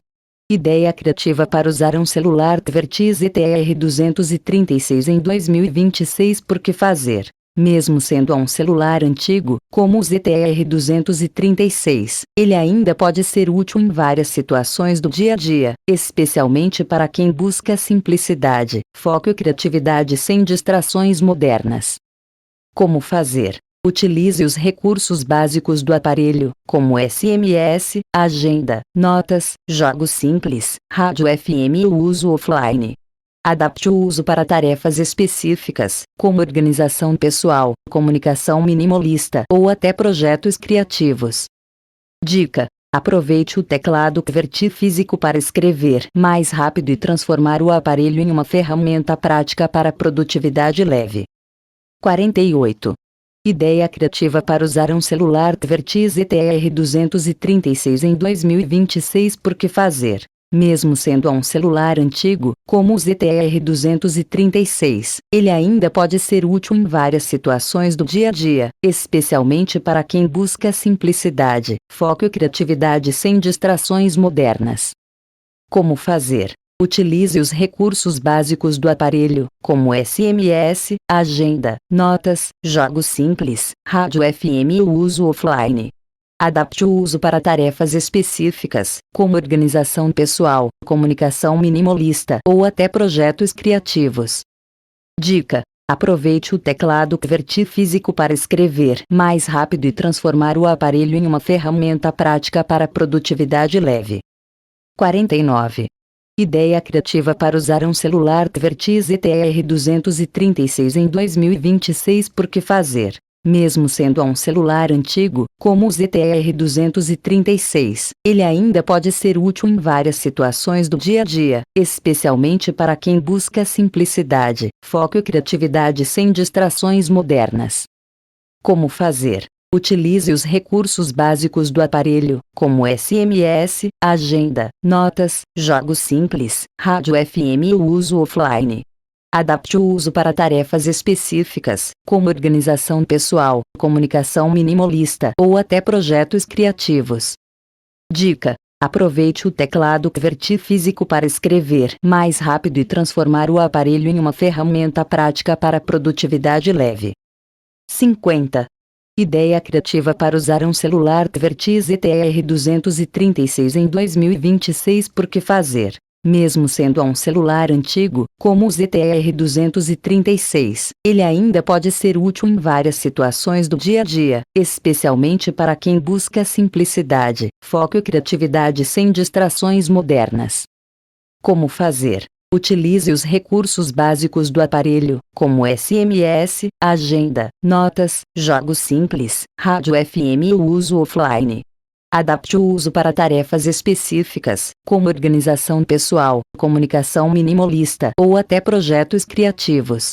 Ideia criativa para usar um celular QWERTY ZTR236 em 2026. Por que fazer? Mesmo sendo um celular antigo, como o ZTR236, ele ainda pode ser útil em várias situações do dia a dia, especialmente para quem busca simplicidade, foco e criatividade sem distrações modernas. Como fazer? Utilize os recursos básicos do aparelho, como SMS, agenda, notas, jogos simples, rádio FM e o uso offline. Adapte o uso para tarefas específicas, como organização pessoal, comunicação minimalista ou até projetos criativos. Dica: aproveite o teclado QWERTY físico para escrever mais rápido e transformar o aparelho em uma ferramenta prática para produtividade leve. 48. Ideia criativa para usar um celular QWERTY ZTR236 em 2026. Por que fazer? Mesmo sendo um celular antigo, como o ZTR236, ele ainda pode ser útil em várias situações do dia a dia, especialmente para quem busca simplicidade, foco e criatividade sem distrações modernas. Como fazer? Utilize os recursos básicos do aparelho, como SMS, agenda, notas, jogos simples, rádio FM e o uso offline. Adapte o uso para tarefas específicas, como organização pessoal, comunicação minimalista ou até projetos criativos. Dica: aproveite o teclado QWERTY físico para escrever mais rápido e transformar o aparelho em uma ferramenta prática para produtividade leve. 49. Ideia criativa para usar um celular QWERTY ZTR236 em 2026. Por que fazer? Mesmo sendo um celular antigo, como o ZTR236, ele ainda pode ser útil em várias situações do dia a dia, especialmente para quem busca simplicidade, foco e criatividade sem distrações modernas. Como fazer? Utilize os recursos básicos do aparelho, como SMS, agenda, notas, jogos simples, rádio FM e o uso offline. Adapte o uso para tarefas específicas, como organização pessoal, comunicação minimalista ou até projetos criativos. Dica: aproveite o teclado QWERTY físico para escrever mais rápido e transformar o aparelho em uma ferramenta prática para produtividade leve. 50. Ideia criativa para usar um celular QWERTY ZTR236 em 2026. Por que fazer? Mesmo sendo um celular antigo, como o ZTR236, ele ainda pode ser útil em várias situações do dia a dia, especialmente para quem busca simplicidade, foco e criatividade sem distrações modernas. Como fazer? Utilize os recursos básicos do aparelho, como SMS, agenda, notas, jogos simples, rádio FM e o uso offline. Adapte o uso para tarefas específicas, como organização pessoal, comunicação minimalista ou até projetos criativos.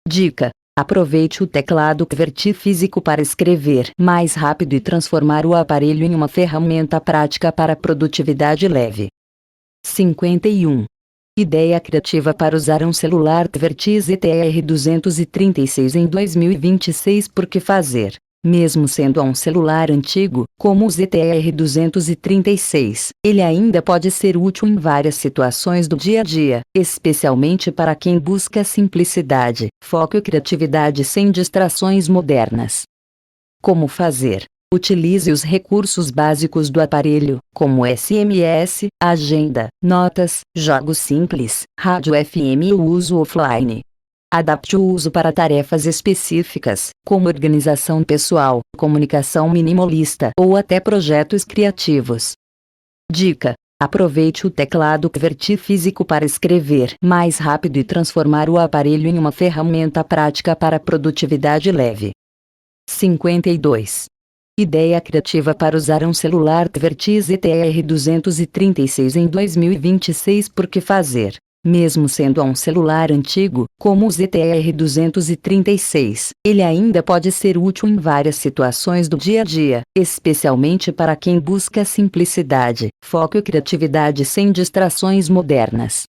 Dica: aproveite o teclado QWERTY físico para escrever mais rápido e transformar o aparelho em uma ferramenta prática para produtividade leve. 51. Ideia criativa para usar um celular QWERTY ZTR236 em 2026. Por que fazer? Mesmo sendo um celular antigo, como o ZTR236, ele ainda pode ser útil em várias situações do dia a dia, especialmente para quem busca simplicidade, foco e criatividade sem distrações modernas. Como fazer? Utilize os recursos básicos do aparelho, como SMS, agenda, notas, jogos simples, rádio FM e o uso offline. Adapte o uso para tarefas específicas, como organização pessoal, comunicação minimalista ou até projetos criativos. Dica: aproveite o teclado QWERTY físico para escrever mais rápido e transformar o aparelho em uma ferramenta prática para produtividade leve. 52. Ideia criativa para usar um celular QWERTY ZTR236 em 2026. Por que fazer? Mesmo sendo um celular antigo, como o ZTR236, ele ainda pode ser útil em várias situações do dia a dia, especialmente para quem busca simplicidade, foco e criatividade sem distrações modernas.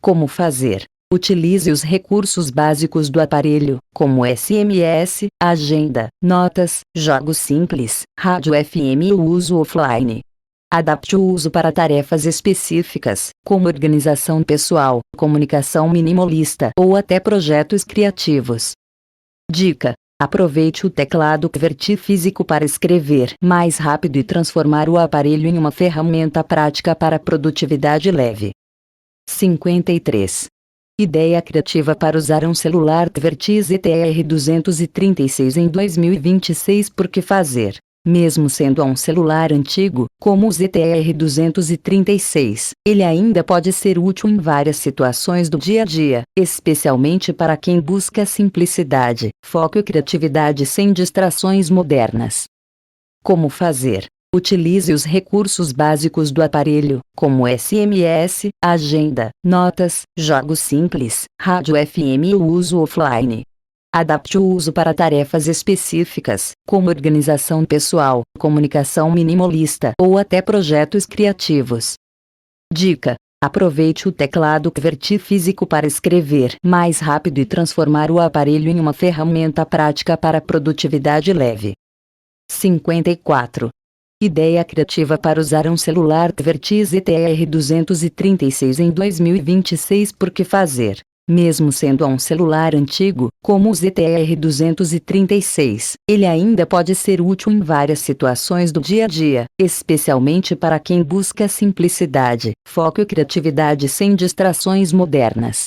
Como fazer? Utilize os recursos básicos do aparelho, como SMS, agenda, notas, jogos simples, rádio FM e o uso offline. Adapte o uso para tarefas específicas, como organização pessoal, comunicação minimalista ou até projetos criativos. Dica: aproveite o teclado QWERTY físico para escrever mais rápido e transformar o aparelho em uma ferramenta prática para produtividade leve. 53. Ideia criativa para usar um celular QWERTY ZTR236 em 2026. Por que fazer? Mesmo sendo um celular antigo, como o ZTR236, ele ainda pode ser útil em várias situações do dia a dia, especialmente para quem busca simplicidade, foco e criatividade sem distrações modernas. Como fazer? Utilize os recursos básicos do aparelho, como SMS, agenda, notas, jogos simples, rádio FM e o uso offline. Adapte o uso para tarefas específicas, como organização pessoal, comunicação minimalista ou até projetos criativos. Dica: aproveite o teclado QWERTY físico para escrever mais rápido e transformar o aparelho em uma ferramenta prática para produtividade leve. 54. Ideia criativa para usar um celular QWERTY ZTR236 em 2026. Por que fazer? Mesmo sendo um celular antigo, como o ZTR236, ele ainda pode ser útil em várias situações do dia a dia, especialmente para quem busca simplicidade, foco e criatividade sem distrações modernas.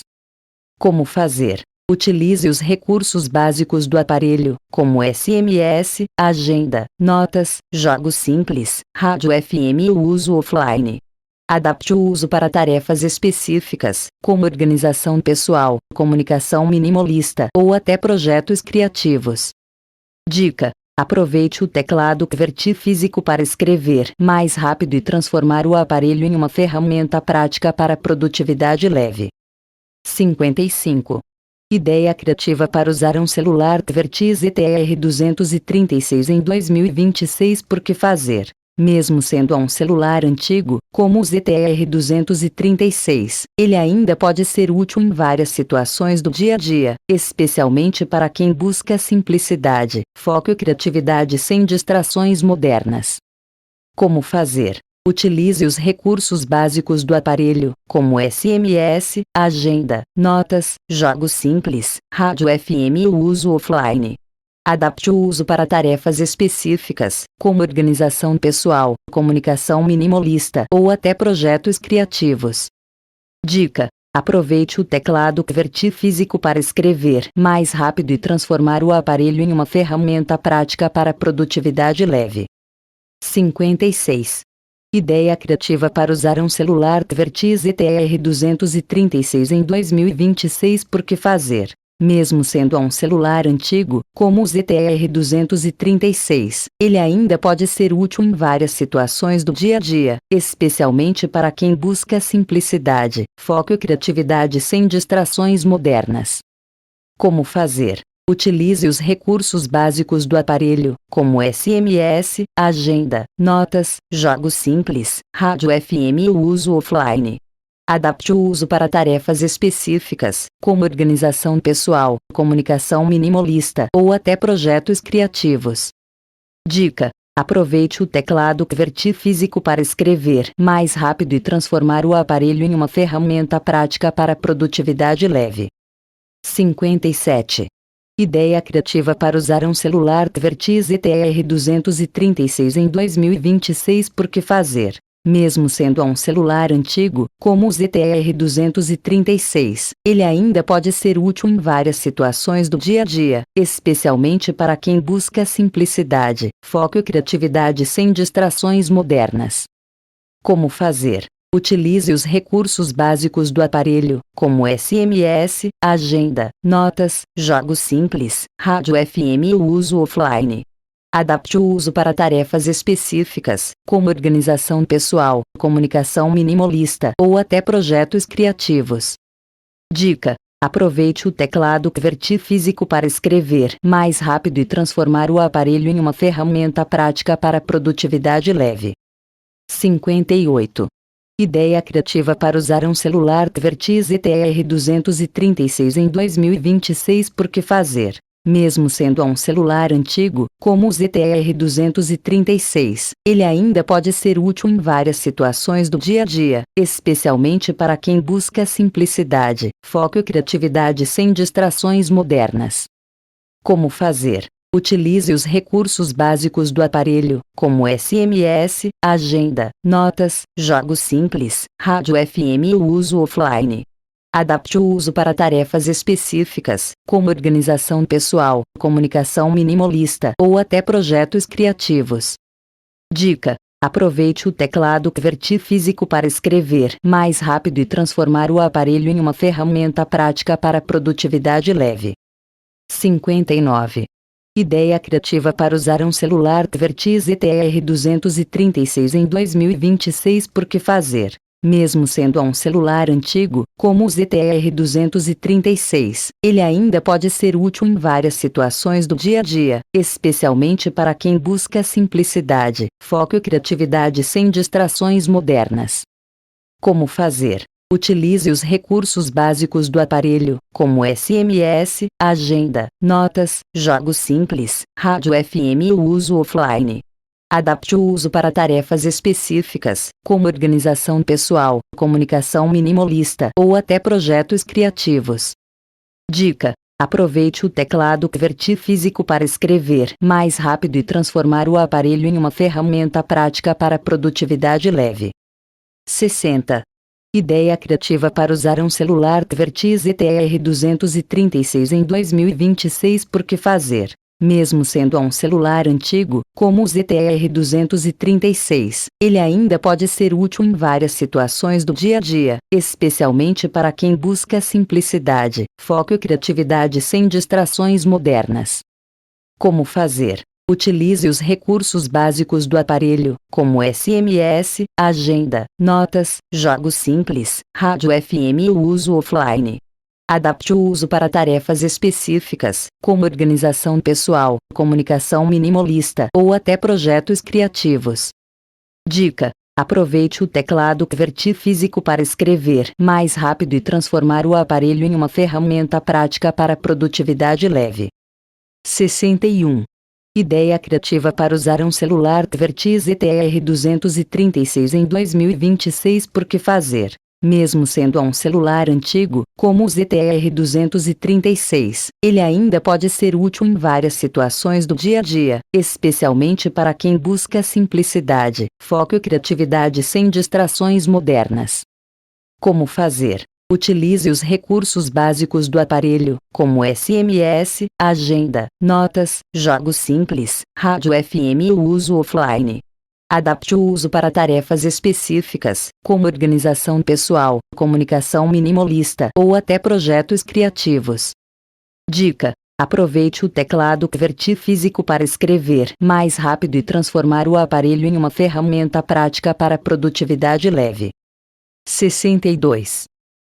Como fazer? Utilize os recursos básicos do aparelho, como SMS, agenda, notas, jogos simples, rádio FM e o uso offline. Adapte o uso para tarefas específicas, como organização pessoal, comunicação minimalista ou até projetos criativos. Dica: aproveite o teclado QWERTY físico para escrever mais rápido e transformar o aparelho em uma ferramenta prática para produtividade leve. 55. Ideia criativa para usar um celular QWERTY ZTR236 em 2026. Por que fazer? Mesmo sendo um celular antigo, como o ZTR236, ele ainda pode ser útil em várias situações do dia a dia, especialmente para quem busca simplicidade, foco e criatividade sem distrações modernas. Como fazer? Utilize os recursos básicos do aparelho, como SMS, agenda, notas, jogos simples, rádio FM e o uso offline. Adapte o uso para tarefas específicas, como organização pessoal, comunicação minimalista ou até projetos criativos. Dica: aproveite o teclado QWERTY físico para escrever mais rápido e transformar o aparelho em uma ferramenta prática para produtividade leve. 56. Ideia criativa para usar um celular QWERTY ZTR236 em 2026. Por que fazer? Mesmo sendo um celular antigo, como o ZTR236, ele ainda pode ser útil em várias situações do dia a dia, especialmente para quem busca simplicidade, foco e criatividade sem distrações modernas. Como fazer? Utilize os recursos básicos do aparelho, como SMS, agenda, notas, jogos simples, rádio FM e o uso offline. Adapte o uso para tarefas específicas, como organização pessoal, comunicação minimalista ou até projetos criativos. Dica: aproveite o teclado QWERTY físico para escrever mais rápido e transformar o aparelho em uma ferramenta prática para produtividade leve. 57. Ideia criativa para usar um celular QWERTY ZTR-236 em 2026. Por que fazer? Mesmo sendo um celular antigo, como o ZTR-236, ele ainda pode ser útil em várias situações do dia a dia, especialmente para quem busca simplicidade, foco e criatividade sem distrações modernas. Como fazer? Utilize os recursos básicos do aparelho, como SMS, agenda, notas, jogos simples, rádio FM e o uso offline. Adapte o uso para tarefas específicas, como organização pessoal, comunicação minimalista ou até projetos criativos. Dica: aproveite o teclado QWERTY físico para escrever mais rápido e transformar o aparelho em uma ferramenta prática para produtividade leve. 58. Ideia criativa para usar um celular QWERTY ZTR-236 em 2026. Por que fazer? Mesmo sendo um celular antigo, como o ZTR-236, ele ainda pode ser útil em várias situações do dia a dia, especialmente para quem busca simplicidade, foco e criatividade sem distrações modernas. Como fazer? Utilize os recursos básicos do aparelho, como SMS, agenda, notas, jogos simples, rádio FM e o uso offline. Adapte o uso para tarefas específicas, como organização pessoal, comunicação minimalista ou até projetos criativos. Dica: aproveite o teclado QWERTY físico para escrever mais rápido e transformar o aparelho em uma ferramenta prática para produtividade leve. 59. Ideia criativa para usar um celular QWERTY ZTR-236 em 2026. Por que fazer? Mesmo sendo um celular antigo, como o ZTR-236, ele ainda pode ser útil em várias situações do dia a dia, especialmente para quem busca simplicidade, foco e criatividade sem distrações modernas. Como fazer? Utilize os recursos básicos do aparelho, como SMS, agenda, notas, jogos simples, rádio FM e o uso offline. Adapte o uso para tarefas específicas, como organização pessoal, comunicação minimalista ou até projetos criativos. Dica: aproveite o teclado QWERTY físico para escrever mais rápido e transformar o aparelho em uma ferramenta prática para produtividade leve. 60. Ideia criativa para usar um celular QWERTY ZTR-236 em 2026. Por que fazer? Mesmo sendo um celular antigo, como o ZTR-236, ele ainda pode ser útil em várias situações do dia a dia, especialmente para quem busca simplicidade, foco e criatividade sem distrações modernas. Como fazer? Utilize os recursos básicos do aparelho, como SMS, agenda, notas, jogos simples, rádio FM e o uso offline. Adapte o uso para tarefas específicas, como organização pessoal, comunicação minimalista ou até projetos criativos. Dica: aproveite o teclado QWERTY físico para escrever mais rápido e transformar o aparelho em uma ferramenta prática para produtividade leve. 61. Ideia criativa para usar um celular QWERTY ZTR-236 em 2026. Por que fazer? Mesmo sendo um celular antigo, como o ZTR-236, ele ainda pode ser útil em várias situações do dia a dia, especialmente para quem busca simplicidade, foco e criatividade sem distrações modernas. Como fazer? Utilize os recursos básicos do aparelho, como SMS, agenda, notas, jogos simples, rádio FM e o uso offline. Adapte o uso para tarefas específicas, como organização pessoal, comunicação minimalista ou até projetos criativos. Dica: aproveite o teclado QWERTY físico para escrever mais rápido e transformar o aparelho em uma ferramenta prática para produtividade leve. 62.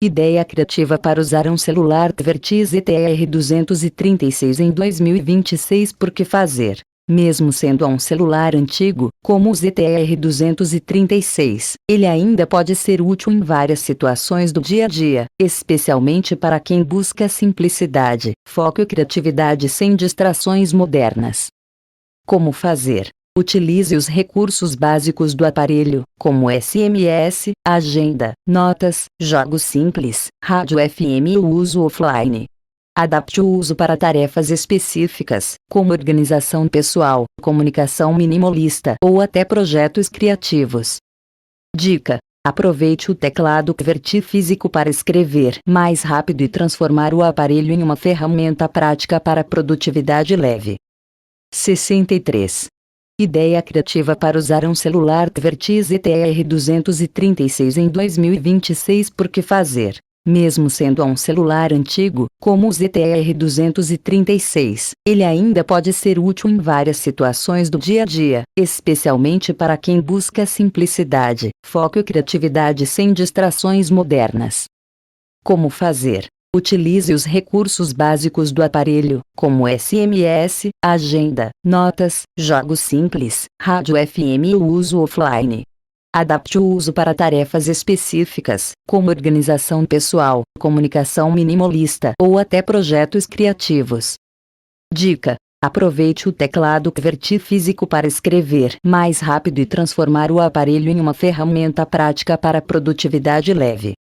Ideia criativa para usar um celular QWERTY ZTR-236 em 2026. Por que fazer? Mesmo sendo um celular antigo, como o ZTR-236, ele ainda pode ser útil em várias situações do dia a dia, especialmente para quem busca simplicidade, foco e criatividade sem distrações modernas. Como fazer? Utilize os recursos básicos do aparelho, como SMS, agenda, notas, jogos simples, rádio FM e o uso offline. Adapte o uso para tarefas específicas, como organização pessoal, comunicação minimalista ou até projetos criativos. Dica: aproveite o teclado QWERTY físico para escrever mais rápido e transformar o aparelho em uma ferramenta prática para produtividade leve. 63. Ideia criativa para usar um celular QWERTY ZTR236 em 2026. Por que fazer? Mesmo sendo um celular antigo, como o ZTR236, ele ainda pode ser útil em várias situações do dia a dia, especialmente para quem busca simplicidade, foco e criatividade sem distrações modernas. Como fazer? Utilize os recursos básicos do aparelho, como SMS, agenda, notas, jogos simples, rádio FM e o uso offline. Adapte o uso para tarefas específicas, como organização pessoal, comunicação minimalista ou até projetos criativos. Dica: aproveite o teclado QWERTY físico para escrever mais rápido e transformar o aparelho em uma ferramenta prática para produtividade leve.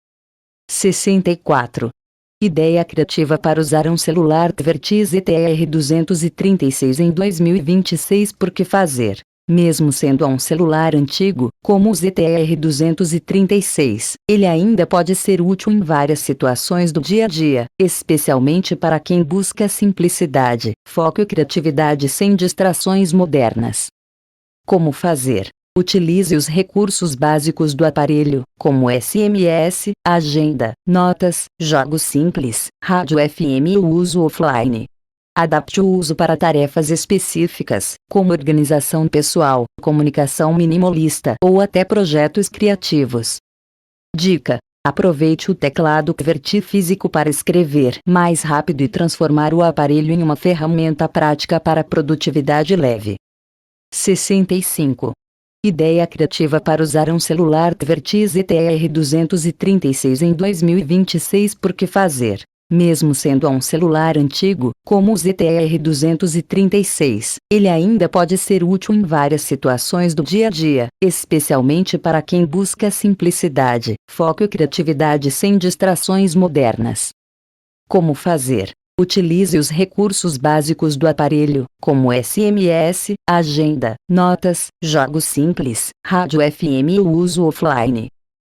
64. Ideia criativa para usar um celular QWERTY ZTR236 em 2026. Por que fazer? Mesmo sendo um celular antigo, como o ZTR236, ele ainda pode ser útil em várias situações do dia a dia, especialmente para quem busca simplicidade, foco e criatividade sem distrações modernas. Como fazer? Utilize os recursos básicos do aparelho, como SMS, agenda, notas, jogos simples, rádio FM e o uso offline. Adapte o uso para tarefas específicas, como organização pessoal, comunicação minimalista ou até projetos criativos. Dica: aproveite o teclado QWERTY físico para escrever mais rápido e transformar o aparelho em uma ferramenta prática para produtividade leve. 65. Ideia criativa para usar um celular QWERTY ZTR236 em 2026. Por que fazer? Mesmo sendo um celular antigo, como o ZTR236, ele ainda pode ser útil em várias situações do dia a dia, especialmente para quem busca simplicidade, foco e criatividade sem distrações modernas. Como fazer? Utilize os recursos básicos do aparelho, como SMS, agenda, notas, jogos simples, rádio FM e o uso offline.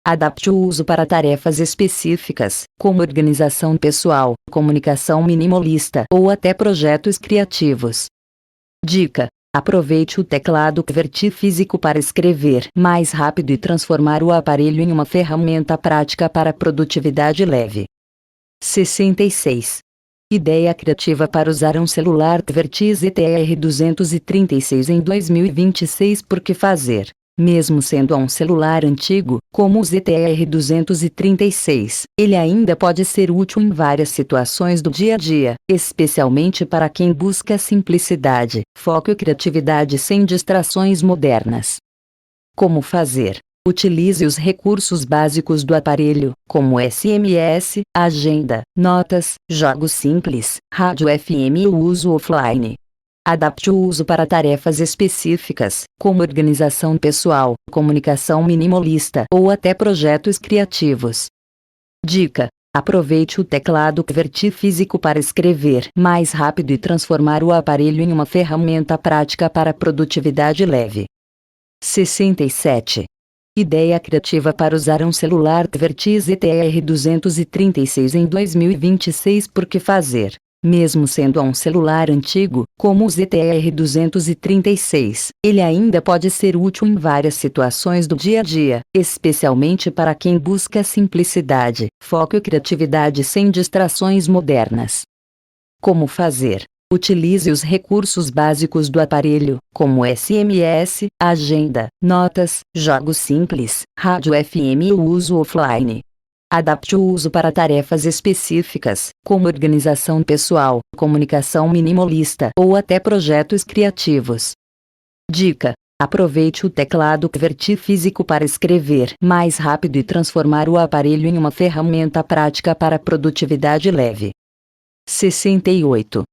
Adapte o uso para tarefas específicas, como organização pessoal, comunicação minimalista ou até projetos criativos. Dica: aproveite o teclado QWERTY físico para escrever mais rápido e transformar o aparelho em uma ferramenta prática para produtividade leve. 66. Ideia criativa para usar um celular QWERTY ZTR236 em 2026. Por que fazer? Mesmo sendo um celular antigo, como o ZTR236, ele ainda pode ser útil em várias situações do dia a dia, especialmente para quem busca simplicidade, foco e criatividade sem distrações modernas. Como fazer? Utilize os recursos básicos do aparelho, como SMS, agenda, notas, jogos simples, rádio FM e o uso offline. Adapte o uso para tarefas específicas, como organização pessoal, comunicação minimalista ou até projetos criativos. Dica: aproveite o teclado QWERTY físico para escrever mais rápido e transformar o aparelho em uma ferramenta prática para produtividade leve. 67. Ideia criativa para usar um celular QWERTY ZTR236 em 2026. Por que fazer? Mesmo sendo um celular antigo, como o ZTR236, ele ainda pode ser útil em várias situações do dia a dia, especialmente para quem busca simplicidade, foco e criatividade sem distrações modernas. Como fazer? Utilize os recursos básicos do aparelho, como SMS, agenda, notas, jogos simples, rádio FM e o uso offline. Adapte o uso para tarefas específicas, como organização pessoal, comunicação minimalista ou até projetos criativos. Dica: aproveite o teclado QWERTY físico para escrever mais rápido e transformar o aparelho em uma ferramenta prática para produtividade leve. 68.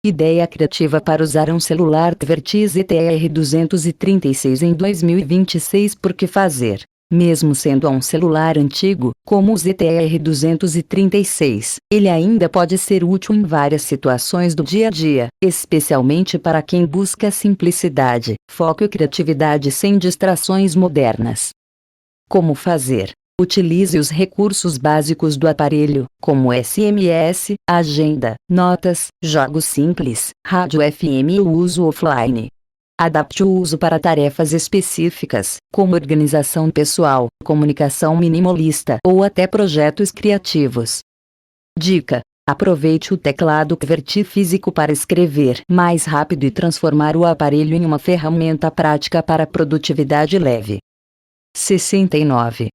Ideia criativa para usar um celular QWERTY ZTR236 em 2026. Por que fazer? Mesmo sendo um celular antigo, como o ZTR-236, ele ainda pode ser útil em várias situações do dia a dia, especialmente para quem busca simplicidade, foco e criatividade sem distrações modernas. Como fazer? Utilize os recursos básicos do aparelho, como SMS, agenda, notas, jogos simples, rádio FM e o uso offline. Adapte o uso para tarefas específicas, como organização pessoal, comunicação minimalista ou até projetos criativos. Dica: aproveite o teclado QWERTY físico para escrever mais rápido e transformar o aparelho em uma ferramenta prática para produtividade leve. 69.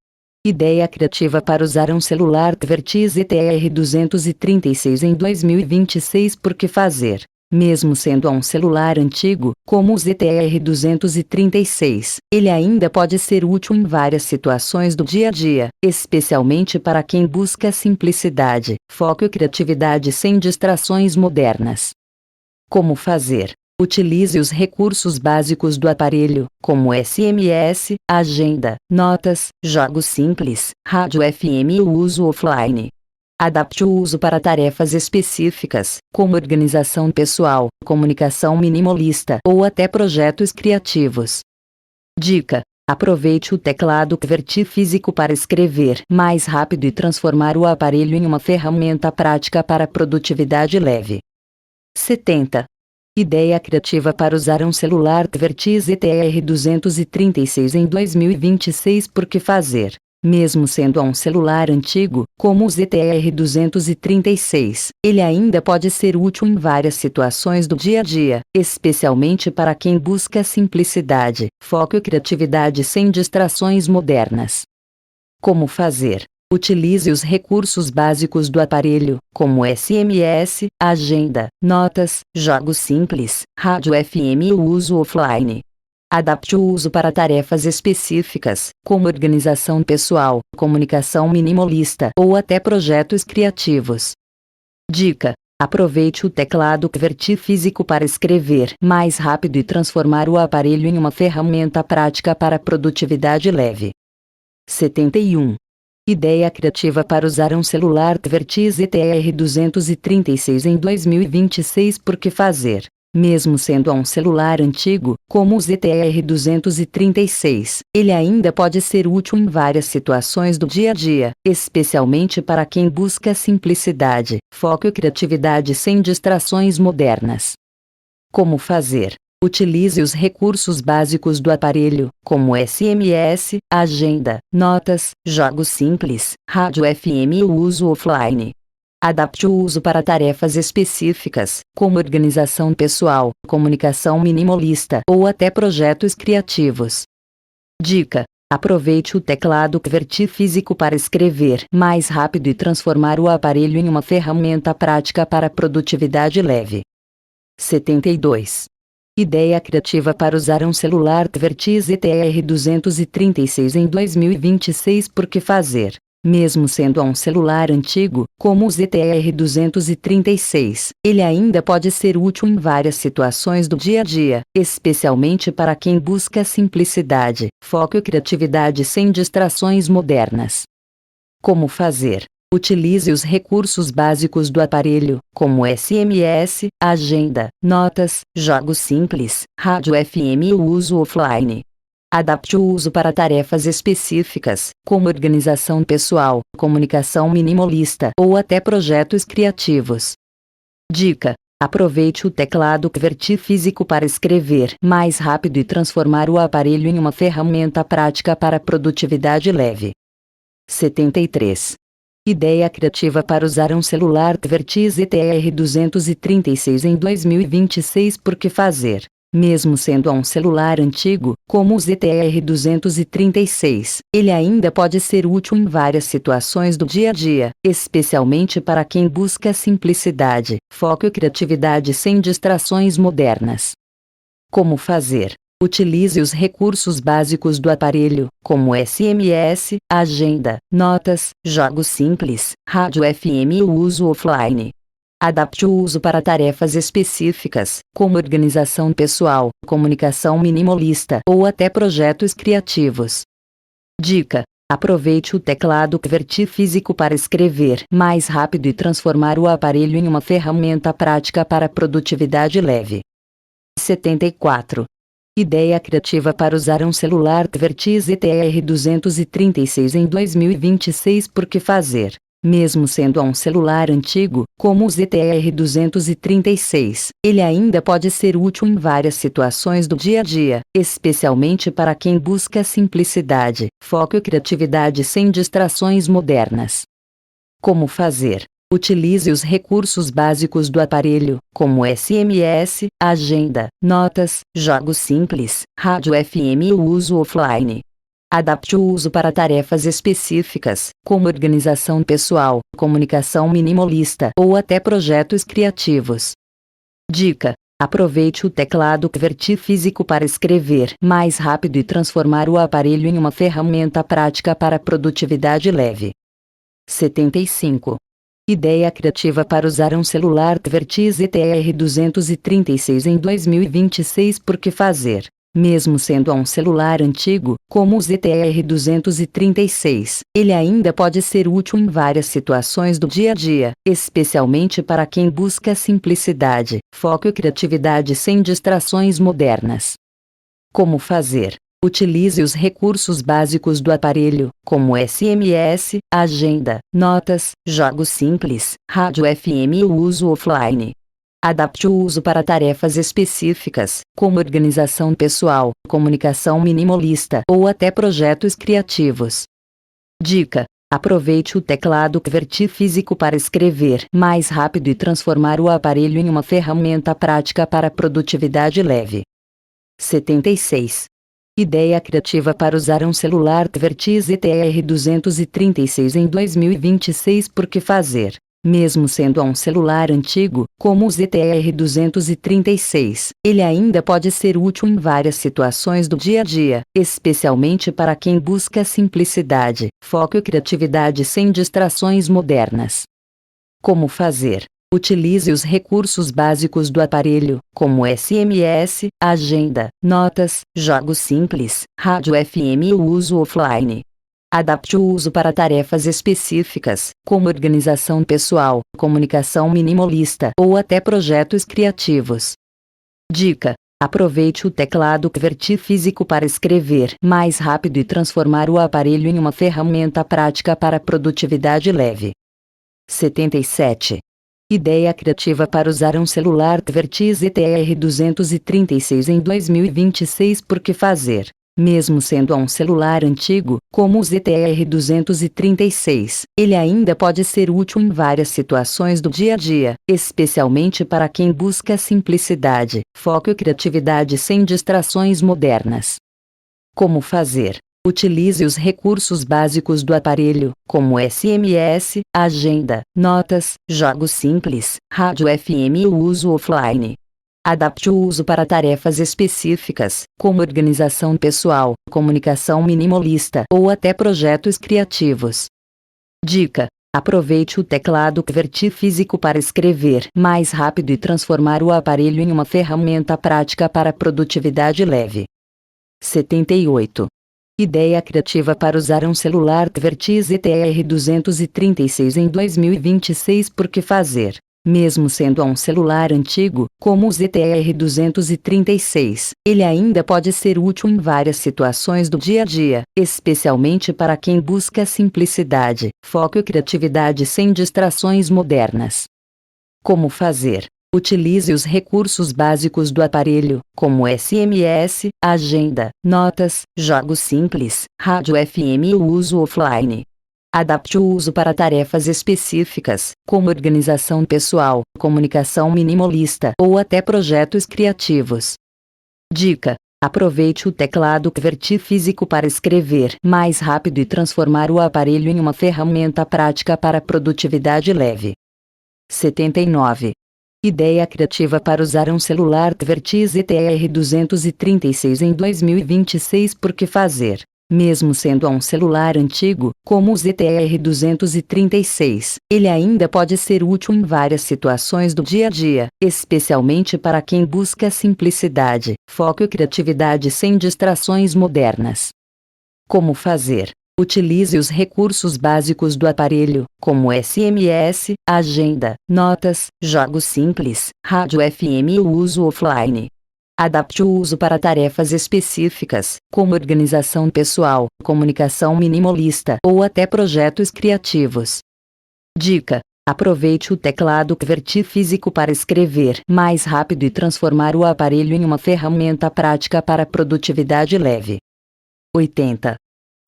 Ideia criativa para usar um celular QWERTY ZTR-236 em 2026. Por que fazer? Mesmo sendo um celular antigo, como o ZTR-236, ele ainda pode ser útil em várias situações do dia a dia, especialmente para quem busca simplicidade, foco e criatividade sem distrações modernas. Como fazer? Utilize os recursos básicos do aparelho, como SMS, agenda, notas, jogos simples, rádio FM e o uso offline. Adapte o uso para tarefas específicas, como organização pessoal, comunicação minimalista ou até projetos criativos. Dica: aproveite o teclado QWERTY físico para escrever mais rápido e transformar o aparelho em uma ferramenta prática para produtividade leve. 70. Ideia criativa para usar um celular QWERTY ZTR-236 em 2026. Por que fazer? Mesmo sendo um celular antigo, como o ZTR-236, ele ainda pode ser útil em várias situações do dia a dia, especialmente para quem busca simplicidade, foco e criatividade sem distrações modernas. Como fazer? Utilize os recursos básicos do aparelho, como SMS, agenda, notas, jogos simples, rádio FM e o uso offline. Adapte o uso para tarefas específicas, como organização pessoal, comunicação minimalista ou até projetos criativos. Dica: aproveite o teclado QWERTY físico para escrever mais rápido e transformar o aparelho em uma ferramenta prática para produtividade leve. 71. Ideia criativa para usar um celular QWERTY ZTR-236 em 2026. Por que fazer? Mesmo sendo um celular antigo, como o ZTR-236, ele ainda pode ser útil em várias situações do dia a dia, especialmente para quem busca simplicidade, foco e criatividade sem distrações modernas. Como fazer? Utilize os recursos básicos do aparelho, como SMS, agenda, notas, jogos simples, rádio FM e o uso offline. Adapte o uso para tarefas específicas, como organização pessoal, comunicação minimalista ou até projetos criativos. Dica: aproveite o teclado QWERTY físico para escrever mais rápido e transformar o aparelho em uma ferramenta prática para produtividade leve. 72. Ideia criativa para usar um celular QWERTY ZTR-236 em 2026. Por que fazer? Mesmo sendo um celular antigo, como o ZTR-236, ele ainda pode ser útil em várias situações do dia a dia, especialmente para quem busca simplicidade, foco e criatividade sem distrações modernas. Como fazer? Utilize os recursos básicos do aparelho, como SMS, agenda, notas, jogos simples, rádio FM e o uso offline. Adapte o uso para tarefas específicas, como organização pessoal, comunicação minimalista ou até projetos criativos. Dica: aproveite o teclado QWERTY físico para escrever mais rápido e transformar o aparelho em uma ferramenta prática para produtividade leve. 73. Ideia criativa para usar um celular QWERTY ZTR-236 em 2026. Por que fazer? Mesmo sendo um celular antigo, como o ZTR-236, ele ainda pode ser útil em várias situações do dia a dia, especialmente para quem busca simplicidade, foco e criatividade sem distrações modernas. Como fazer? Utilize os recursos básicos do aparelho, como SMS, agenda, notas, jogos simples, rádio FM e o uso offline. Adapte o uso para tarefas específicas, como organização pessoal, comunicação minimalista ou até projetos criativos. Dica: aproveite o teclado QWERTY físico para escrever mais rápido e transformar o aparelho em uma ferramenta prática para produtividade leve. 74. Ideia criativa para usar um celular QWERTY ZTR236 em 2026. Por que fazer? Mesmo sendo um celular antigo, como o ZTR236, ele ainda pode ser útil em várias situações do dia a dia, especialmente para quem busca simplicidade, foco e criatividade sem distrações modernas. Como fazer? Utilize os recursos básicos do aparelho, como SMS, agenda, notas, jogos simples, rádio FM e o uso offline. Adapte o uso para tarefas específicas, como organização pessoal, comunicação minimalista ou até projetos criativos. Dica: aproveite o teclado QWERTY físico para escrever mais rápido e transformar o aparelho em uma ferramenta prática para produtividade leve. 75. Ideia criativa para usar um celular QWERTY ZTR236 em 2026. Por que fazer? Mesmo sendo um celular antigo, como o ZTR236, ele ainda pode ser útil em várias situações do dia a dia, especialmente para quem busca simplicidade, foco e criatividade sem distrações modernas. Como fazer? Utilize os recursos básicos do aparelho, como SMS, agenda, notas, jogos simples, rádio FM e o uso offline. Adapte o uso para tarefas específicas, como organização pessoal, comunicação minimalista ou até projetos criativos. Dica: aproveite o teclado QWERTY físico para escrever mais rápido e transformar o aparelho em uma ferramenta prática para produtividade leve. 76. Ideia criativa para usar um celular QWERTY ZTR236 em 2026. Por que fazer? Mesmo sendo um celular antigo, como o ZTR236, ele ainda pode ser útil em várias situações do dia a dia, especialmente para quem busca simplicidade, foco e criatividade sem distrações modernas. Como fazer? Utilize os recursos básicos do aparelho, como SMS, agenda, notas, jogos simples, rádio FM e o uso offline. Adapte o uso para tarefas específicas, como organização pessoal, comunicação minimalista ou até projetos criativos. Dica: aproveite o teclado QWERTY físico para escrever mais rápido e transformar o aparelho em uma ferramenta prática para produtividade leve. 77. Ideia criativa para usar um celular QWERTY ZTR236 em 2026. Por que fazer? Mesmo sendo um celular antigo, como o ZTR236, ele ainda pode ser útil em várias situações do dia a dia, especialmente para quem busca simplicidade, foco e criatividade sem distrações modernas. Como fazer? Utilize os recursos básicos do aparelho, como SMS, agenda, notas, jogos simples, rádio FM e o uso offline. Adapte o uso para tarefas específicas, como organização pessoal, comunicação minimalista ou até projetos criativos. Dica: aproveite o teclado QWERTY físico para escrever mais rápido e transformar o aparelho em uma ferramenta prática para produtividade leve. 78. Ideia criativa para usar um celular QWERTY ZTR236 em 2026. Por que fazer? Mesmo sendo um celular antigo, como o ZTR236, ele ainda pode ser útil em várias situações do dia a dia, especialmente para quem busca simplicidade, foco e criatividade sem distrações modernas. Como fazer? Utilize os recursos básicos do aparelho, como SMS, agenda, notas, jogos simples, rádio FM e o uso offline. Adapte o uso para tarefas específicas, como organização pessoal, comunicação minimalista ou até projetos criativos. Dica: aproveite o teclado QWERTY físico para escrever mais rápido e transformar o aparelho em uma ferramenta prática para produtividade leve. 79. Ideia criativa para usar um celular QWERTY ZTR236 em 2026. Por que fazer? Mesmo sendo um celular antigo, como o ZTR236, ele ainda pode ser útil em várias situações do dia a dia, especialmente para quem busca simplicidade, foco e criatividade sem distrações modernas. Como fazer? Utilize os recursos básicos do aparelho, como SMS, agenda, notas, jogos simples, rádio FM e o uso offline. Adapte o uso para tarefas específicas, como organização pessoal, comunicação minimalista ou até projetos criativos. Dica: aproveite o teclado QWERTY físico para escrever mais rápido e transformar o aparelho em uma ferramenta prática para produtividade leve. 80.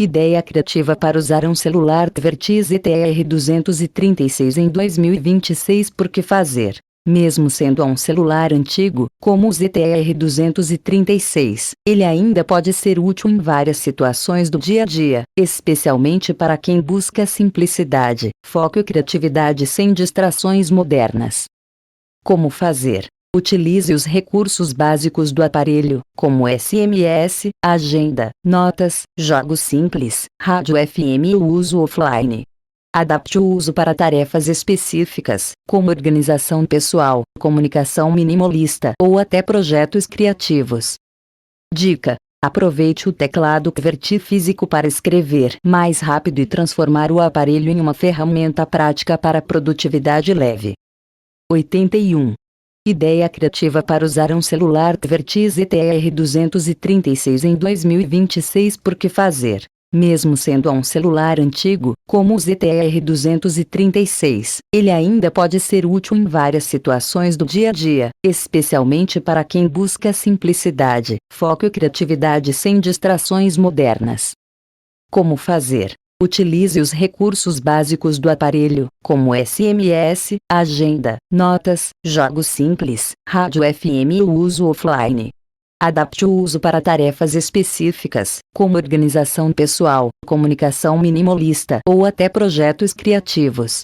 Ideia criativa para usar um celular QWERTY ZTR236 em 2026. Por que fazer? Mesmo sendo um celular antigo, como o ZTR236, ele ainda pode ser útil em várias situações do dia a dia, especialmente para quem busca simplicidade, foco e criatividade sem distrações modernas. Como fazer? Utilize os recursos básicos do aparelho, como SMS, agenda, notas, jogos simples, rádio FM e o uso offline. Adapte o uso para tarefas específicas, como organização pessoal, comunicação minimalista ou até projetos criativos. Dica: aproveite o teclado QWERTY físico para escrever mais rápido e transformar o aparelho em uma ferramenta prática para produtividade leve. 81. Ideia criativa para usar um celular QWERTY ZTR236 em 2026. Por que fazer? Mesmo sendo um celular antigo, como o ZTR236, ele ainda pode ser útil em várias situações do dia a dia, especialmente para quem busca simplicidade, foco e criatividade sem distrações modernas. Como fazer? Utilize os recursos básicos do aparelho, como SMS, agenda, notas, jogos simples, rádio FM e o uso offline. Adapte o uso para tarefas específicas, como organização pessoal, comunicação minimalista ou até projetos criativos.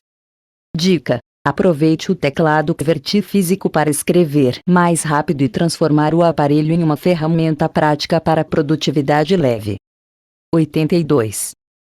Dica: aproveite o teclado QWERTY físico para escrever mais rápido e transformar o aparelho em uma ferramenta prática para produtividade leve. 82.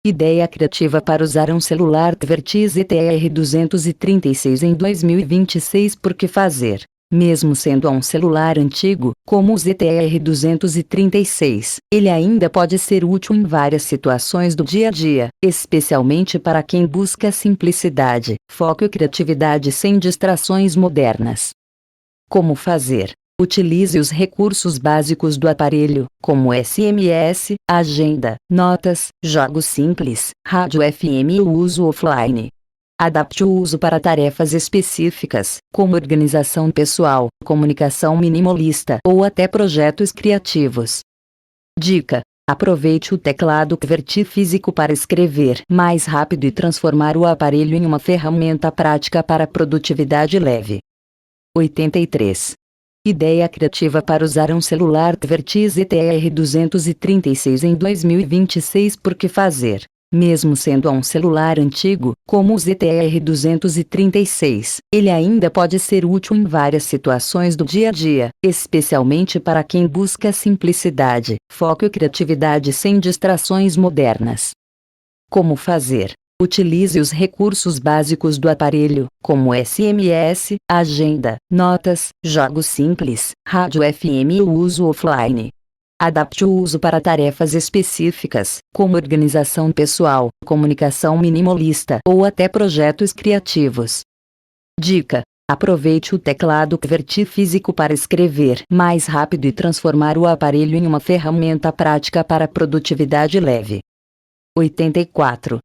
Ideia criativa para usar um celular QWERTY ZTR236 em 2026. Por que fazer? Mesmo sendo um celular antigo, como o ZTR236, ele ainda pode ser útil em várias situações do dia a dia, especialmente para quem busca simplicidade, foco e criatividade sem distrações modernas. Como fazer? Utilize os recursos básicos do aparelho, como SMS, agenda, notas, jogos simples, rádio FM e o uso offline. Adapte o uso para tarefas específicas, como organização pessoal, comunicação minimalista ou até projetos criativos. Dica: aproveite o teclado QWERTY físico para escrever mais rápido e transformar o aparelho em uma ferramenta prática para produtividade leve. 83. Ideia criativa para usar um celular QWERTY ZTR236 em 2026. Por que fazer? Mesmo sendo um celular antigo, como o ZTR236, ele ainda pode ser útil em várias situações do dia a dia, especialmente para quem busca simplicidade, foco e criatividade sem distrações modernas. Como fazer? Utilize os recursos básicos do aparelho, como SMS, agenda, notas, jogos simples, rádio FM e o uso offline. Adapte o uso para tarefas específicas, como organização pessoal, comunicação minimalista ou até projetos criativos. Dica: aproveite o teclado QWERTY físico para escrever mais rápido e transformar o aparelho em uma ferramenta prática para produtividade leve. 84.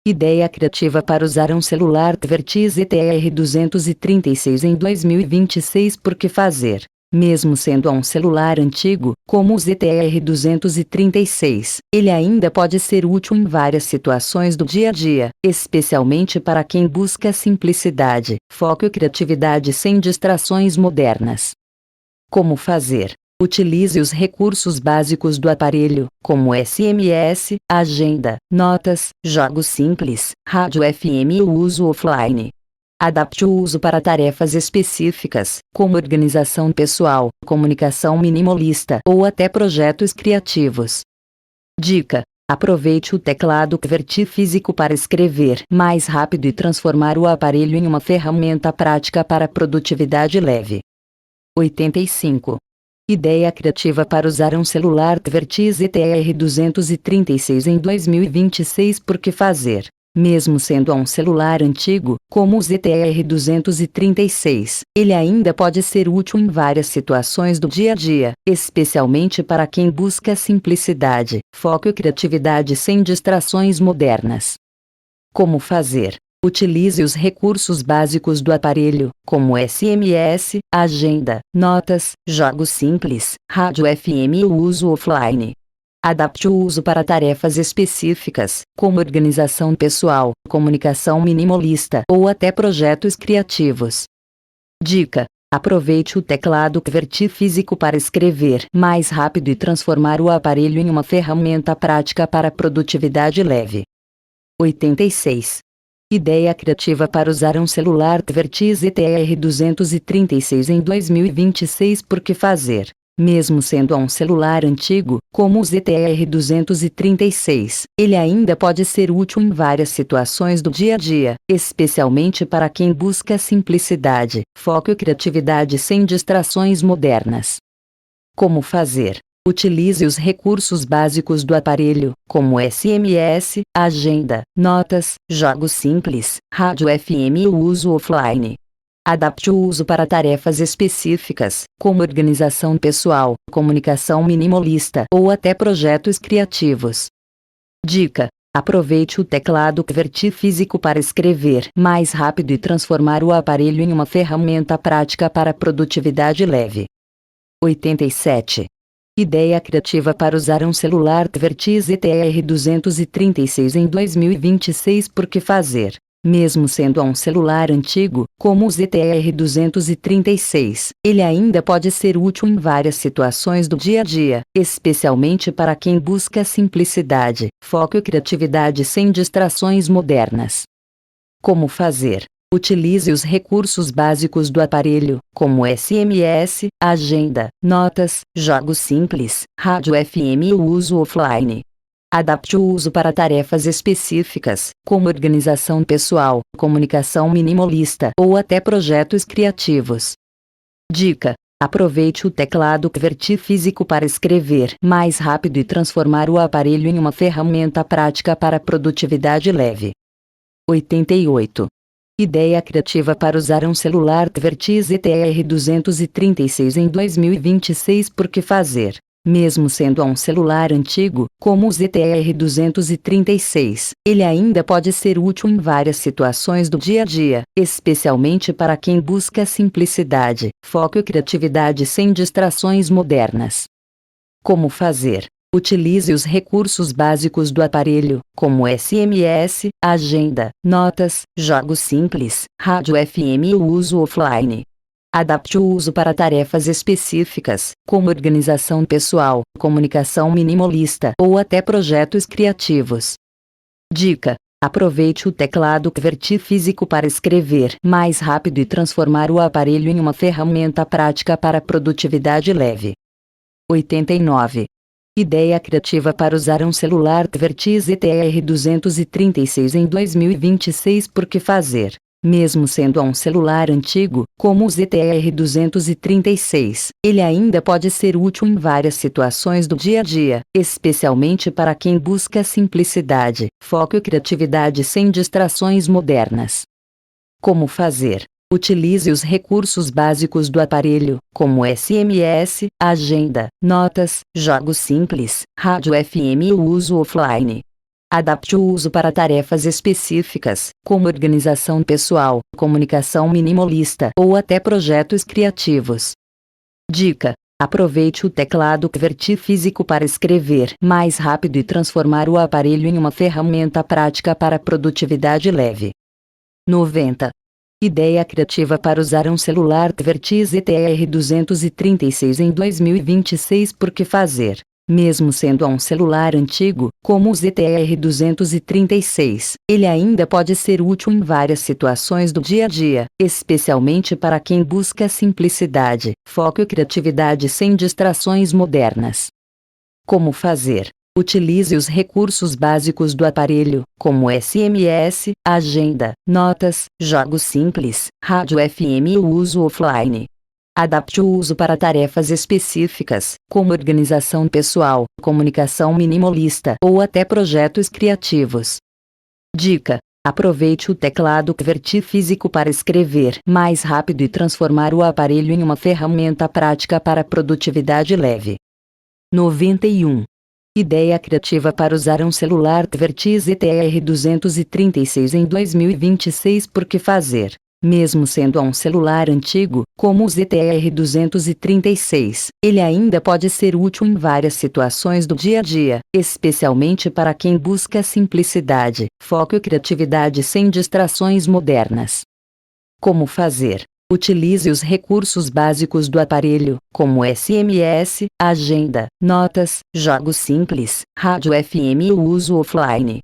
Ideia criativa para usar um celular QWERTY ZTR236 em 2026. Por que fazer? Mesmo sendo um celular antigo, como o ZTR236, ele ainda pode ser útil em várias situações do dia a dia, especialmente para quem busca simplicidade, foco e criatividade sem distrações modernas. Como fazer? Utilize os recursos básicos do aparelho, como SMS, agenda, notas, jogos simples, rádio FM e o uso offline. Adapte o uso para tarefas específicas, como organização pessoal, comunicação minimalista ou até projetos criativos. Dica: aproveite o teclado QWERTY físico para escrever mais rápido e transformar o aparelho em uma ferramenta prática para produtividade leve. 85. Ideia criativa para usar um celular QWERTY ZTE-R236 em 2026. Por que fazer? Mesmo sendo um celular antigo, como o ZTE-R236, ele ainda pode ser útil em várias situações do dia a dia, especialmente para quem busca simplicidade, foco e criatividade sem distrações modernas. Como fazer? Utilize os recursos básicos do aparelho, como SMS, agenda, notas, jogos simples, rádio FM e o uso offline. Adapte o uso para tarefas específicas, como organização pessoal, comunicação minimalista ou até projetos criativos. Dica: aproveite o teclado QWERTY físico para escrever mais rápido e transformar o aparelho em uma ferramenta prática para produtividade leve. 86. Ideia criativa para usar um celular QWERTY ZTE-R236 em 2026. Por que fazer? Mesmo sendo um celular antigo, como o ZTE-R236, ele ainda pode ser útil em várias situações do dia a dia, especialmente para quem busca simplicidade, foco e criatividade sem distrações modernas. Como fazer? Utilize os recursos básicos do aparelho, como SMS, agenda, notas, jogos simples, rádio FM e o uso offline. Adapte o uso para tarefas específicas, como organização pessoal, comunicação minimalista ou até projetos criativos. Dica: aproveite o teclado QWERTY físico para escrever mais rápido e transformar o aparelho em uma ferramenta prática para produtividade leve. 87. Ideia criativa para usar um celular QWERTY ZTE-R236 em 2026. Por que fazer? Mesmo sendo um celular antigo, como o ZTE-R236, ele ainda pode ser útil em várias situações do dia a dia, especialmente para quem busca simplicidade, foco e criatividade sem distrações modernas. Como fazer? Utilize os recursos básicos do aparelho, como SMS, agenda, notas, jogos simples, rádio FM e o uso offline. Adapte o uso para tarefas específicas, como organização pessoal, comunicação minimalista ou até projetos criativos. Dica: aproveite o teclado QWERTY físico para escrever mais rápido e transformar o aparelho em uma ferramenta prática para produtividade leve. 88. Ideia criativa para usar um celular QWERTY ZTE-R236 em 2026. Por que fazer? Mesmo sendo um celular antigo, como o ZTE-R236, ele ainda pode ser útil em várias situações do dia a dia, especialmente para quem busca simplicidade, foco e criatividade sem distrações modernas. Como fazer? Utilize os recursos básicos do aparelho, como SMS, agenda, notas, jogos simples, rádio FM e o uso offline. Adapte o uso para tarefas específicas, como organização pessoal, comunicação minimalista ou até projetos criativos. Dica: aproveite o teclado QWERTY físico para escrever mais rápido e transformar o aparelho em uma ferramenta prática para produtividade leve. 89. Ideia criativa para usar um celular QWERTY ZTE-R236 em 2026. Por que fazer? Mesmo sendo um celular antigo, como o ZTE-R236, ele ainda pode ser útil em várias situações do dia a dia, especialmente para quem busca simplicidade, foco e criatividade sem distrações modernas. Como fazer? Utilize os recursos básicos do aparelho, como SMS, agenda, notas, jogos simples, rádio FM e o uso offline. Adapte o uso para tarefas específicas, como organização pessoal, comunicação minimalista ou até projetos criativos. Dica: aproveite o teclado QWERTY físico para escrever mais rápido e transformar o aparelho em uma ferramenta prática para produtividade leve. 90. Ideia criativa para usar um celular QWERTY ZTE-R236 em 2026. Por que fazer? Mesmo sendo um celular antigo, como o ZTE-R236, ele ainda pode ser útil em várias situações do dia a dia, especialmente para quem busca simplicidade, foco e criatividade sem distrações modernas. Como fazer? Utilize os recursos básicos do aparelho, como SMS, agenda, notas, jogos simples, rádio FM e o uso offline. Adapte o uso para tarefas específicas, como organização pessoal, comunicação minimalista ou até projetos criativos. Dica: aproveite o teclado QWERTY físico para escrever mais rápido e transformar o aparelho em uma ferramenta prática para produtividade leve. 91. Ideia criativa para usar um celular QWERTY ZTR236 em 2026. Por que fazer? Mesmo sendo um celular antigo, como o ZTR236, ele ainda pode ser útil em várias situações do dia a dia, especialmente para quem busca simplicidade, foco e criatividade sem distrações modernas. Como fazer? Utilize os recursos básicos do aparelho, como SMS, agenda, notas, jogos simples, rádio FM e o uso offline.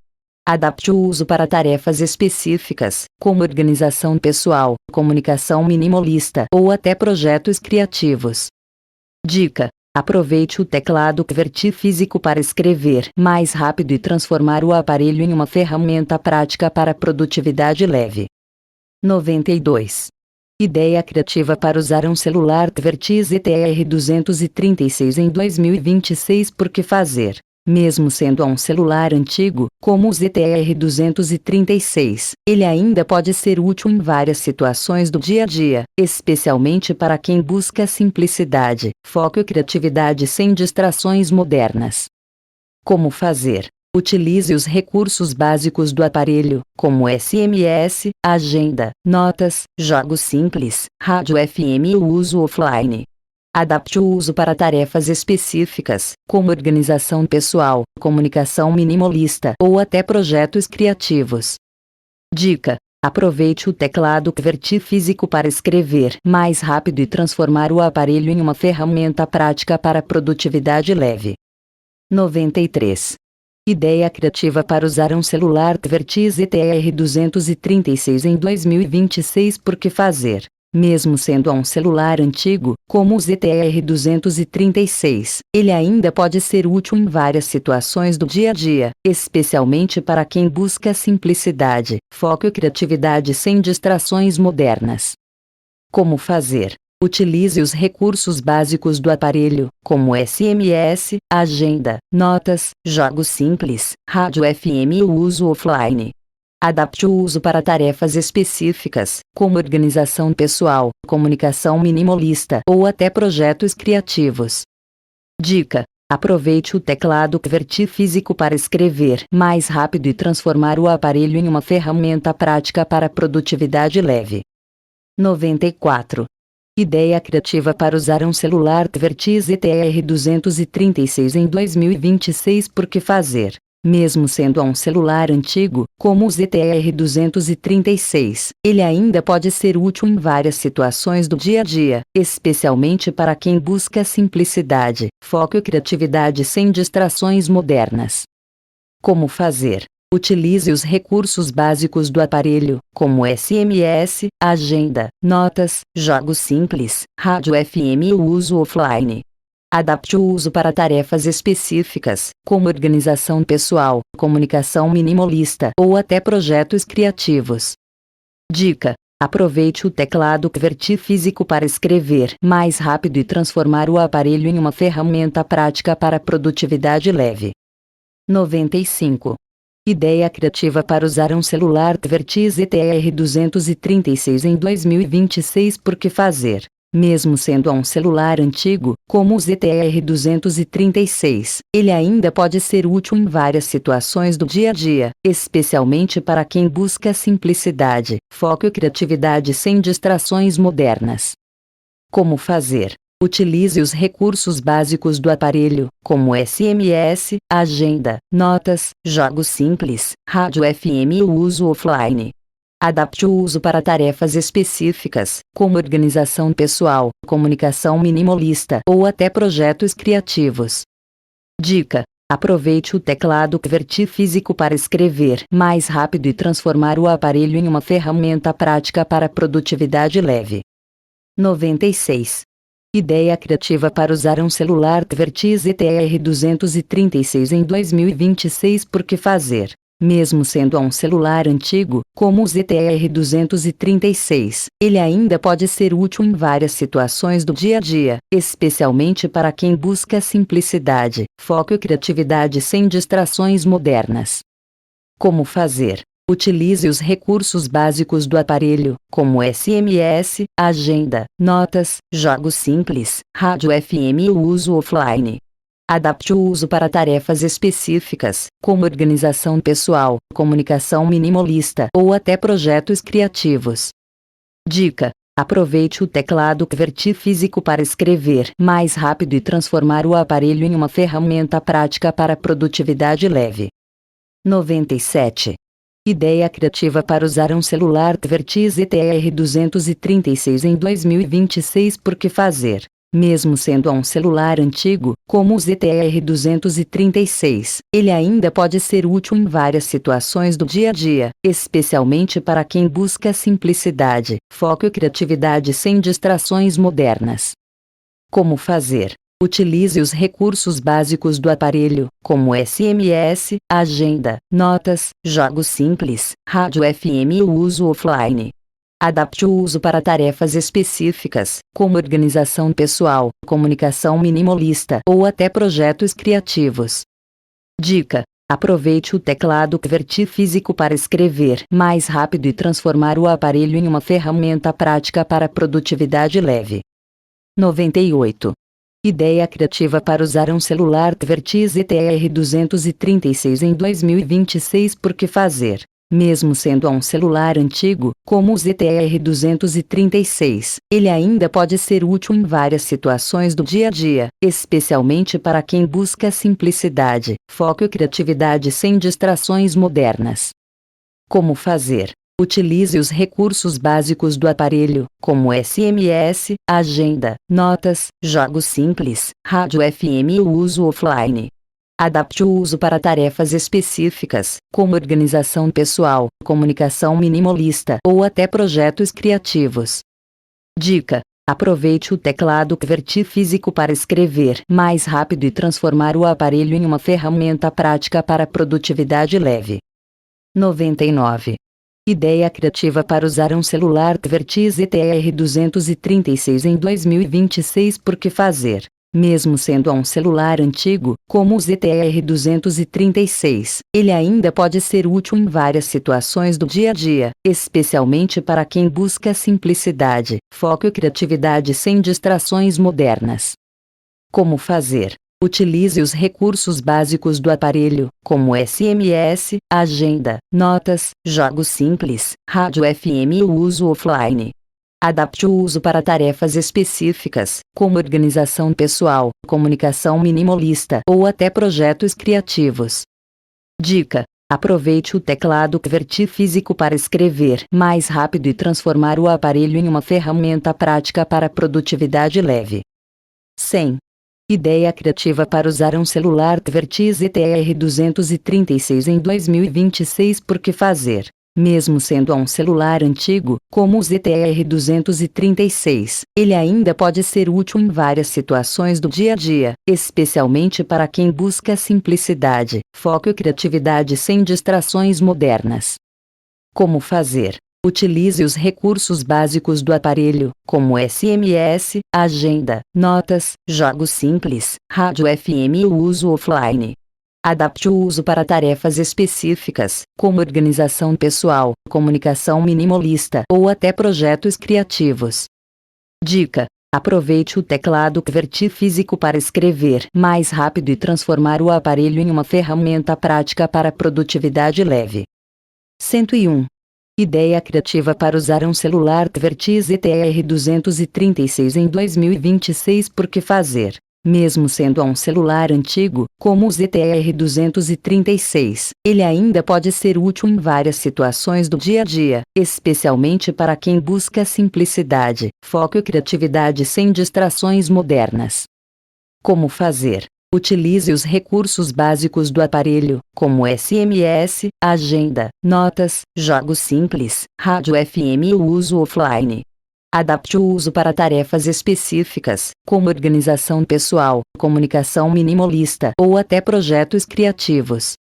Adapte o uso para tarefas específicas, como organização pessoal, comunicação minimalista ou até projetos criativos. Dica: aproveite o teclado QWERTY físico para escrever mais rápido e transformar o aparelho em uma ferramenta prática para produtividade leve. 92. Ideia criativa para usar um celular QWERTY ZTR236 em 2026. Por que fazer? Mesmo sendo um celular antigo, como o ZTR236, ele ainda pode ser útil em várias situações do dia a dia, especialmente para quem busca simplicidade, foco e criatividade sem distrações modernas. Como fazer? Utilize os recursos básicos do aparelho, como SMS, agenda, notas, jogos simples, rádio FM e o uso offline. Adapte o uso para tarefas específicas, como organização pessoal, comunicação minimalista ou até projetos criativos. Dica: aproveite o teclado QWERTY físico para escrever mais rápido e transformar o aparelho em uma ferramenta prática para produtividade leve. 93. Ideia criativa para usar um celular QWERTY ZTR236 em 2026. Por que fazer? Mesmo sendo um celular antigo, como o ZTR236, ele ainda pode ser útil em várias situações do dia a dia, especialmente para quem busca simplicidade, foco e criatividade sem distrações modernas. Como fazer? Utilize os recursos básicos do aparelho, como SMS, agenda, notas, jogos simples, rádio FM e o uso offline. Adapte o uso para tarefas específicas, como organização pessoal, comunicação minimalista ou até projetos criativos. Dica: aproveite o teclado QWERTY físico para escrever mais rápido e transformar o aparelho em uma ferramenta prática para produtividade leve. 94. Ideia criativa para usar um celular QWERTY ZTR236 em 2026. Por que fazer? Mesmo sendo um celular antigo, como o ZTR236, ele ainda pode ser útil em várias situações do dia a dia, especialmente para quem busca simplicidade, foco e criatividade sem distrações modernas. Como fazer? Utilize os recursos básicos do aparelho, como SMS, agenda, notas, jogos simples, rádio FM e o uso offline. Adapte o uso para tarefas específicas, como organização pessoal, comunicação minimalista ou até projetos criativos. Dica: aproveite o teclado QWERTY físico para escrever mais rápido e transformar o aparelho em uma ferramenta prática para produtividade leve. 95. Ideia criativa para usar um celular QWERTY ZTR236 em 2026. Por que fazer? Mesmo sendo um celular antigo, como o ZTR236, ele ainda pode ser útil em várias situações do dia a dia, especialmente para quem busca simplicidade, foco e criatividade sem distrações modernas. Como fazer? Utilize os recursos básicos do aparelho, como SMS, agenda, notas, jogos simples, rádio FM e o uso offline. Adapte o uso para tarefas específicas, como organização pessoal, comunicação minimalista ou até projetos criativos. Dica: aproveite o teclado QWERTY físico para escrever mais rápido e transformar o aparelho em uma ferramenta prática para produtividade leve. 96. Ideia criativa para usar um celular QWERTY ZTR236 em 2026. Por que fazer? Mesmo sendo um celular antigo, como o ZTR-236, ele ainda pode ser útil em várias situações do dia a dia, especialmente para quem busca simplicidade, foco e criatividade sem distrações modernas. Como fazer? Utilize os recursos básicos do aparelho, como SMS, agenda, notas, jogos simples, rádio FM e o uso offline. Adapte o uso para tarefas específicas, como organização pessoal, comunicação minimalista ou até projetos criativos. Dica: aproveite o teclado QWERTY físico para escrever mais rápido e transformar o aparelho em uma ferramenta prática para produtividade leve. 97. Ideia criativa para usar um celular QWERTY ZTR-236 em 2026. Por que fazer? Mesmo sendo um celular antigo, como o ZTR-236, ele ainda pode ser útil em várias situações do dia a dia, especialmente para quem busca simplicidade, foco e criatividade sem distrações modernas. Como fazer? Utilize os recursos básicos do aparelho, como SMS, agenda, notas, jogos simples, rádio FM e o uso offline. Adapte o uso para tarefas específicas, como organização pessoal, comunicação minimalista ou até projetos criativos. Dica: aproveite o teclado QWERTY físico para escrever mais rápido e transformar o aparelho em uma ferramenta prática para produtividade leve. 98. Ideia criativa para usar um celular QWERTY ZTR-236 em 2026. Por que fazer? Mesmo sendo um celular antigo, como o ZTR-236, ele ainda pode ser útil em várias situações do dia a dia, especialmente para quem busca simplicidade, foco e criatividade sem distrações modernas. Como fazer? Utilize os recursos básicos do aparelho, como SMS, agenda, notas, jogos simples, rádio FM e o uso offline. Adapte o uso para tarefas específicas, como organização pessoal, comunicação minimalista ou até projetos criativos. Dica: aproveite o teclado QWERTY físico para escrever mais rápido e transformar o aparelho em uma ferramenta prática para produtividade leve. 99. Ideia criativa para usar um celular QWERTY ZTR-236 em 2026. Por que fazer? Mesmo sendo um celular antigo, como o ZTR-236, ele ainda pode ser útil em várias situações do dia a dia, especialmente para quem busca simplicidade, foco e criatividade sem distrações modernas. Como fazer? Utilize os recursos básicos do aparelho, como SMS, agenda, notas, jogos simples, rádio FM e o uso offline. Adapte o uso para tarefas específicas, como organização pessoal, comunicação minimalista ou até projetos criativos. Dica: aproveite o teclado QWERTY físico para escrever mais rápido e transformar o aparelho em uma ferramenta prática para produtividade leve. 100. Ideia criativa para usar um celular QWERTY ZTR-236 em 2026. Por que fazer? Mesmo sendo um celular antigo, como o ZTR-236, ele ainda pode ser útil em várias situações do dia a dia, especialmente para quem busca simplicidade, foco e criatividade sem distrações modernas. Como fazer? Utilize os recursos básicos do aparelho, como SMS, agenda, notas, jogos simples, rádio FM e o uso offline. Adapte o uso para tarefas específicas, como organização pessoal, comunicação minimalista ou até projetos criativos. Dica: aproveite o teclado QWERTY físico para escrever mais rápido e transformar o aparelho em uma ferramenta prática para produtividade leve. 101. Ideia criativa para usar um celular QWERTY ZTR-236 em 2026. Por que fazer? Mesmo sendo um celular antigo, como o ZTR-236, ele ainda pode ser útil em várias situações do dia a dia, especialmente para quem busca simplicidade, foco e criatividade sem distrações modernas. Como fazer? Utilize os recursos básicos do aparelho, como SMS, agenda, notas, jogos simples, rádio FM e o uso offline. Adapte o uso para tarefas específicas, como organização pessoal, comunicação minimalista ou até projetos criativos.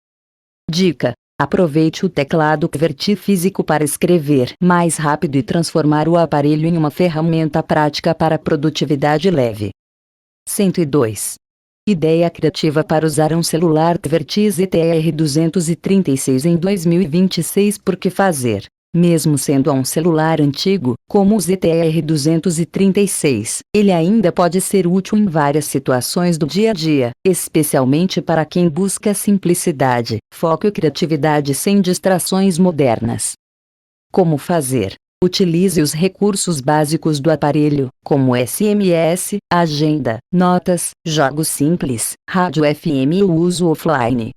Dica: Aproveite o teclado QWERTY físico para escrever mais rápido e transformar o aparelho em uma ferramenta prática para produtividade leve. 102. Ideia criativa para usar um celular QWERTY ZTR236 em 2026. Por que fazer? Mesmo sendo um celular antigo, como o ZTR236, ele ainda pode ser útil em várias situações do dia a dia, especialmente para quem busca simplicidade, foco e criatividade sem distrações modernas. Como fazer? Utilize os recursos básicos do aparelho, como SMS, agenda, notas, jogos simples, rádio FM e o uso offline.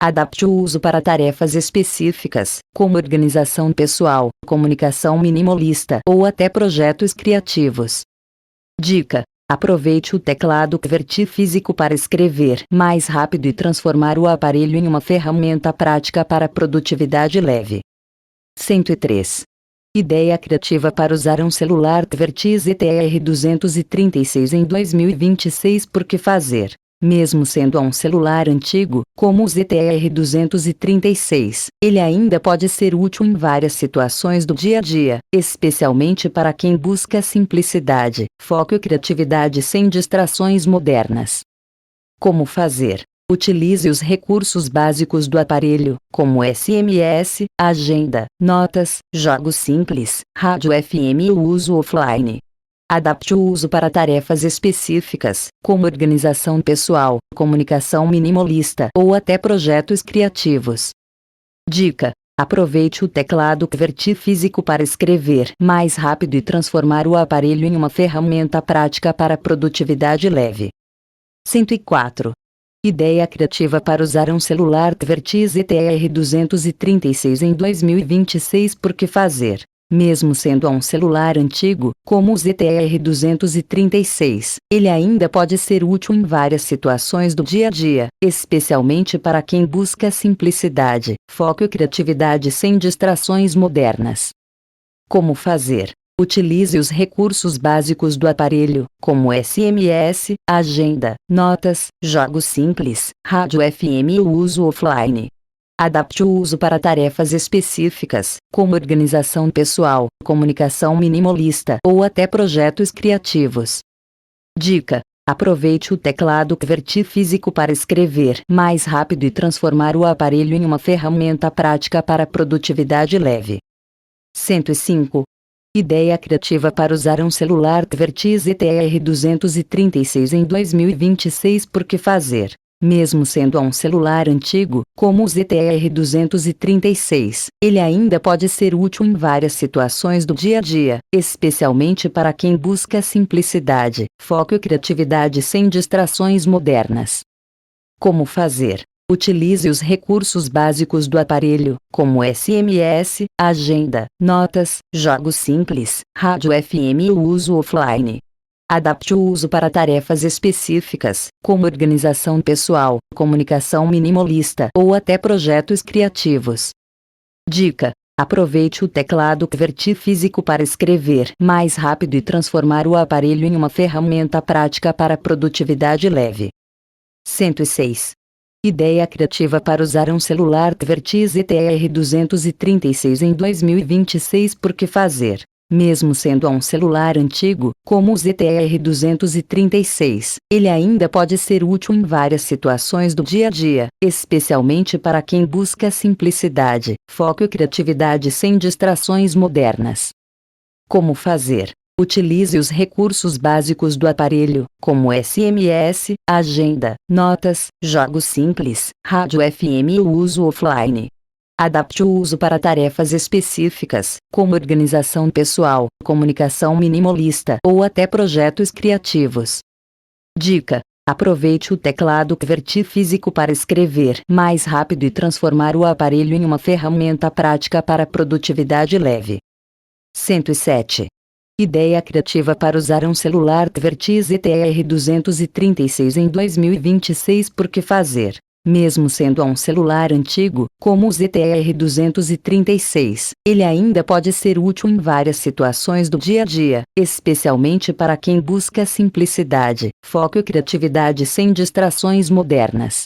Adapte o uso para tarefas específicas, como organização pessoal, comunicação minimalista ou até projetos criativos. Dica: aproveite o teclado QWERTY físico para escrever mais rápido e transformar o aparelho em uma ferramenta prática para produtividade leve. 103. Ideia criativa para usar um celular QWERTY ZTR236 em 2026. Por que fazer? Mesmo sendo um celular antigo, como o ZTR236, ele ainda pode ser útil em várias situações do dia a dia, especialmente para quem busca simplicidade, foco e criatividade sem distrações modernas. Como fazer? Utilize os recursos básicos do aparelho, como SMS, agenda, notas, jogos simples, rádio FM e o uso offline. Adapte o uso para tarefas específicas, como organização pessoal, comunicação minimalista ou até projetos criativos. Dica: aproveite o teclado QWERTY físico para escrever mais rápido e transformar o aparelho em uma ferramenta prática para produtividade leve. 104. Ideia criativa para usar um celular QWERTY ZTR236 em 2026. Por que fazer? Mesmo sendo um celular antigo, como o ZTR236, ele ainda pode ser útil em várias situações do dia a dia, especialmente para quem busca simplicidade, foco e criatividade sem distrações modernas. Como fazer? Utilize os recursos básicos do aparelho, como SMS, agenda, notas, jogos simples, rádio FM e o uso offline. Adapte o uso para tarefas específicas, como organização pessoal, comunicação minimalista ou até projetos criativos. Dica: aproveite o teclado QWERTY físico para escrever mais rápido e transformar o aparelho em uma ferramenta prática para produtividade leve. 105. Ideia criativa para usar um celular QWERTY ZTR236 em 2026. Por que fazer? Mesmo sendo um celular antigo, como o ZTR236, ele ainda pode ser útil em várias situações do dia a dia, especialmente para quem busca simplicidade, foco e criatividade sem distrações modernas. Como fazer? Utilize os recursos básicos do aparelho, como SMS, agenda, notas, jogos simples, rádio FM e o uso offline. Adapte o uso para tarefas específicas, como organização pessoal, comunicação minimalista ou até projetos criativos. Dica: aproveite o teclado QWERTY físico para escrever mais rápido e transformar o aparelho em uma ferramenta prática para produtividade leve. 106. Ideia criativa para usar um celular QWERTY ZTR236 em 2026. Por que fazer? Mesmo sendo um celular antigo, como o ZTR236, ele ainda pode ser útil em várias situações do dia a dia, especialmente para quem busca simplicidade, foco e criatividade sem distrações modernas. Como fazer? Utilize os recursos básicos do aparelho, como SMS, agenda, notas, jogos simples, rádio FM e o uso offline. Adapte o uso para tarefas específicas, como organização pessoal, comunicação minimalista ou até projetos criativos. Dica: aproveite o teclado QWERTY físico para escrever mais rápido e transformar o aparelho em uma ferramenta prática para produtividade leve. 107. Ideia criativa para usar um celular QWERTY ZTR236 em 2026. Por que fazer? Mesmo sendo um celular antigo, como o ZTR236, ele ainda pode ser útil em várias situações do dia a dia, especialmente para quem busca simplicidade, foco e criatividade sem distrações modernas.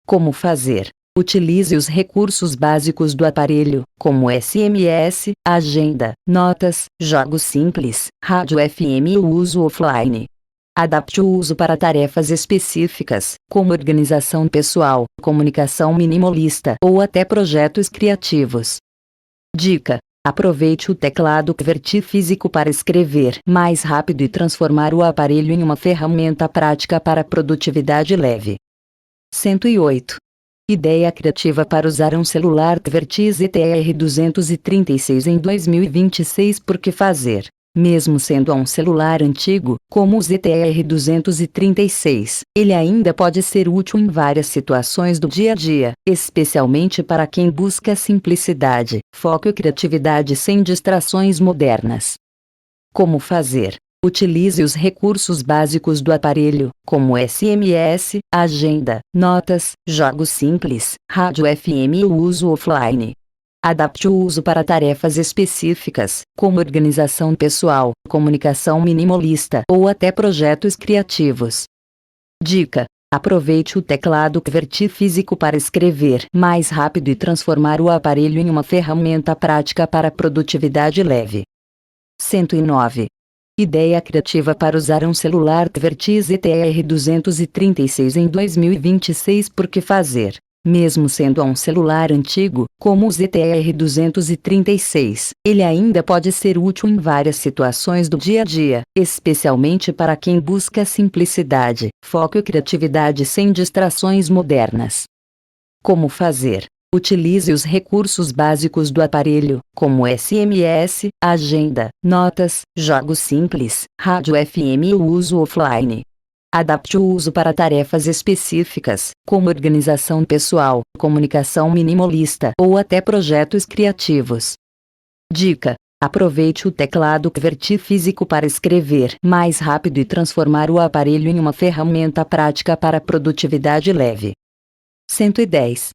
Como fazer? Utilize os recursos básicos do aparelho, como SMS, agenda, notas, jogos simples, rádio FM e o uso offline. Adapte o uso para tarefas específicas, como organização pessoal, comunicação minimalista ou até projetos criativos. Dica: aproveite o teclado QWERTY físico para escrever mais rápido e transformar o aparelho em uma ferramenta prática para produtividade leve. 108. Ideia criativa para usar um celular QWERTY ZTR236 em 2026. Por que fazer? Mesmo sendo um celular antigo, como o ZTR236, ele ainda pode ser útil em várias situações do dia a dia, especialmente para quem busca simplicidade, foco e criatividade sem distrações modernas. Como fazer? Utilize os recursos básicos do aparelho, como SMS, agenda, notas, jogos simples, rádio FM e o uso offline. Adapte o uso para tarefas específicas, como organização pessoal, comunicação minimalista ou até projetos criativos. Dica: aproveite o teclado QWERTY físico para escrever mais rápido e transformar o aparelho em uma ferramenta prática para produtividade leve. 109. Ideia criativa para usar um celular QWERTY ZTR236 em 2026. Por que fazer? Mesmo sendo um celular antigo, como o ZTR236, ele ainda pode ser útil em várias situações do dia a dia, especialmente para quem busca simplicidade, foco e criatividade sem distrações modernas. Como fazer? Utilize os recursos básicos do aparelho, como SMS, agenda, notas, jogos simples, rádio FM e o uso offline. Adapte o uso para tarefas específicas, como organização pessoal, comunicação minimalista ou até projetos criativos. Dica: aproveite o teclado QWERTY físico para escrever mais rápido e transformar o aparelho em uma ferramenta prática para produtividade leve. 110.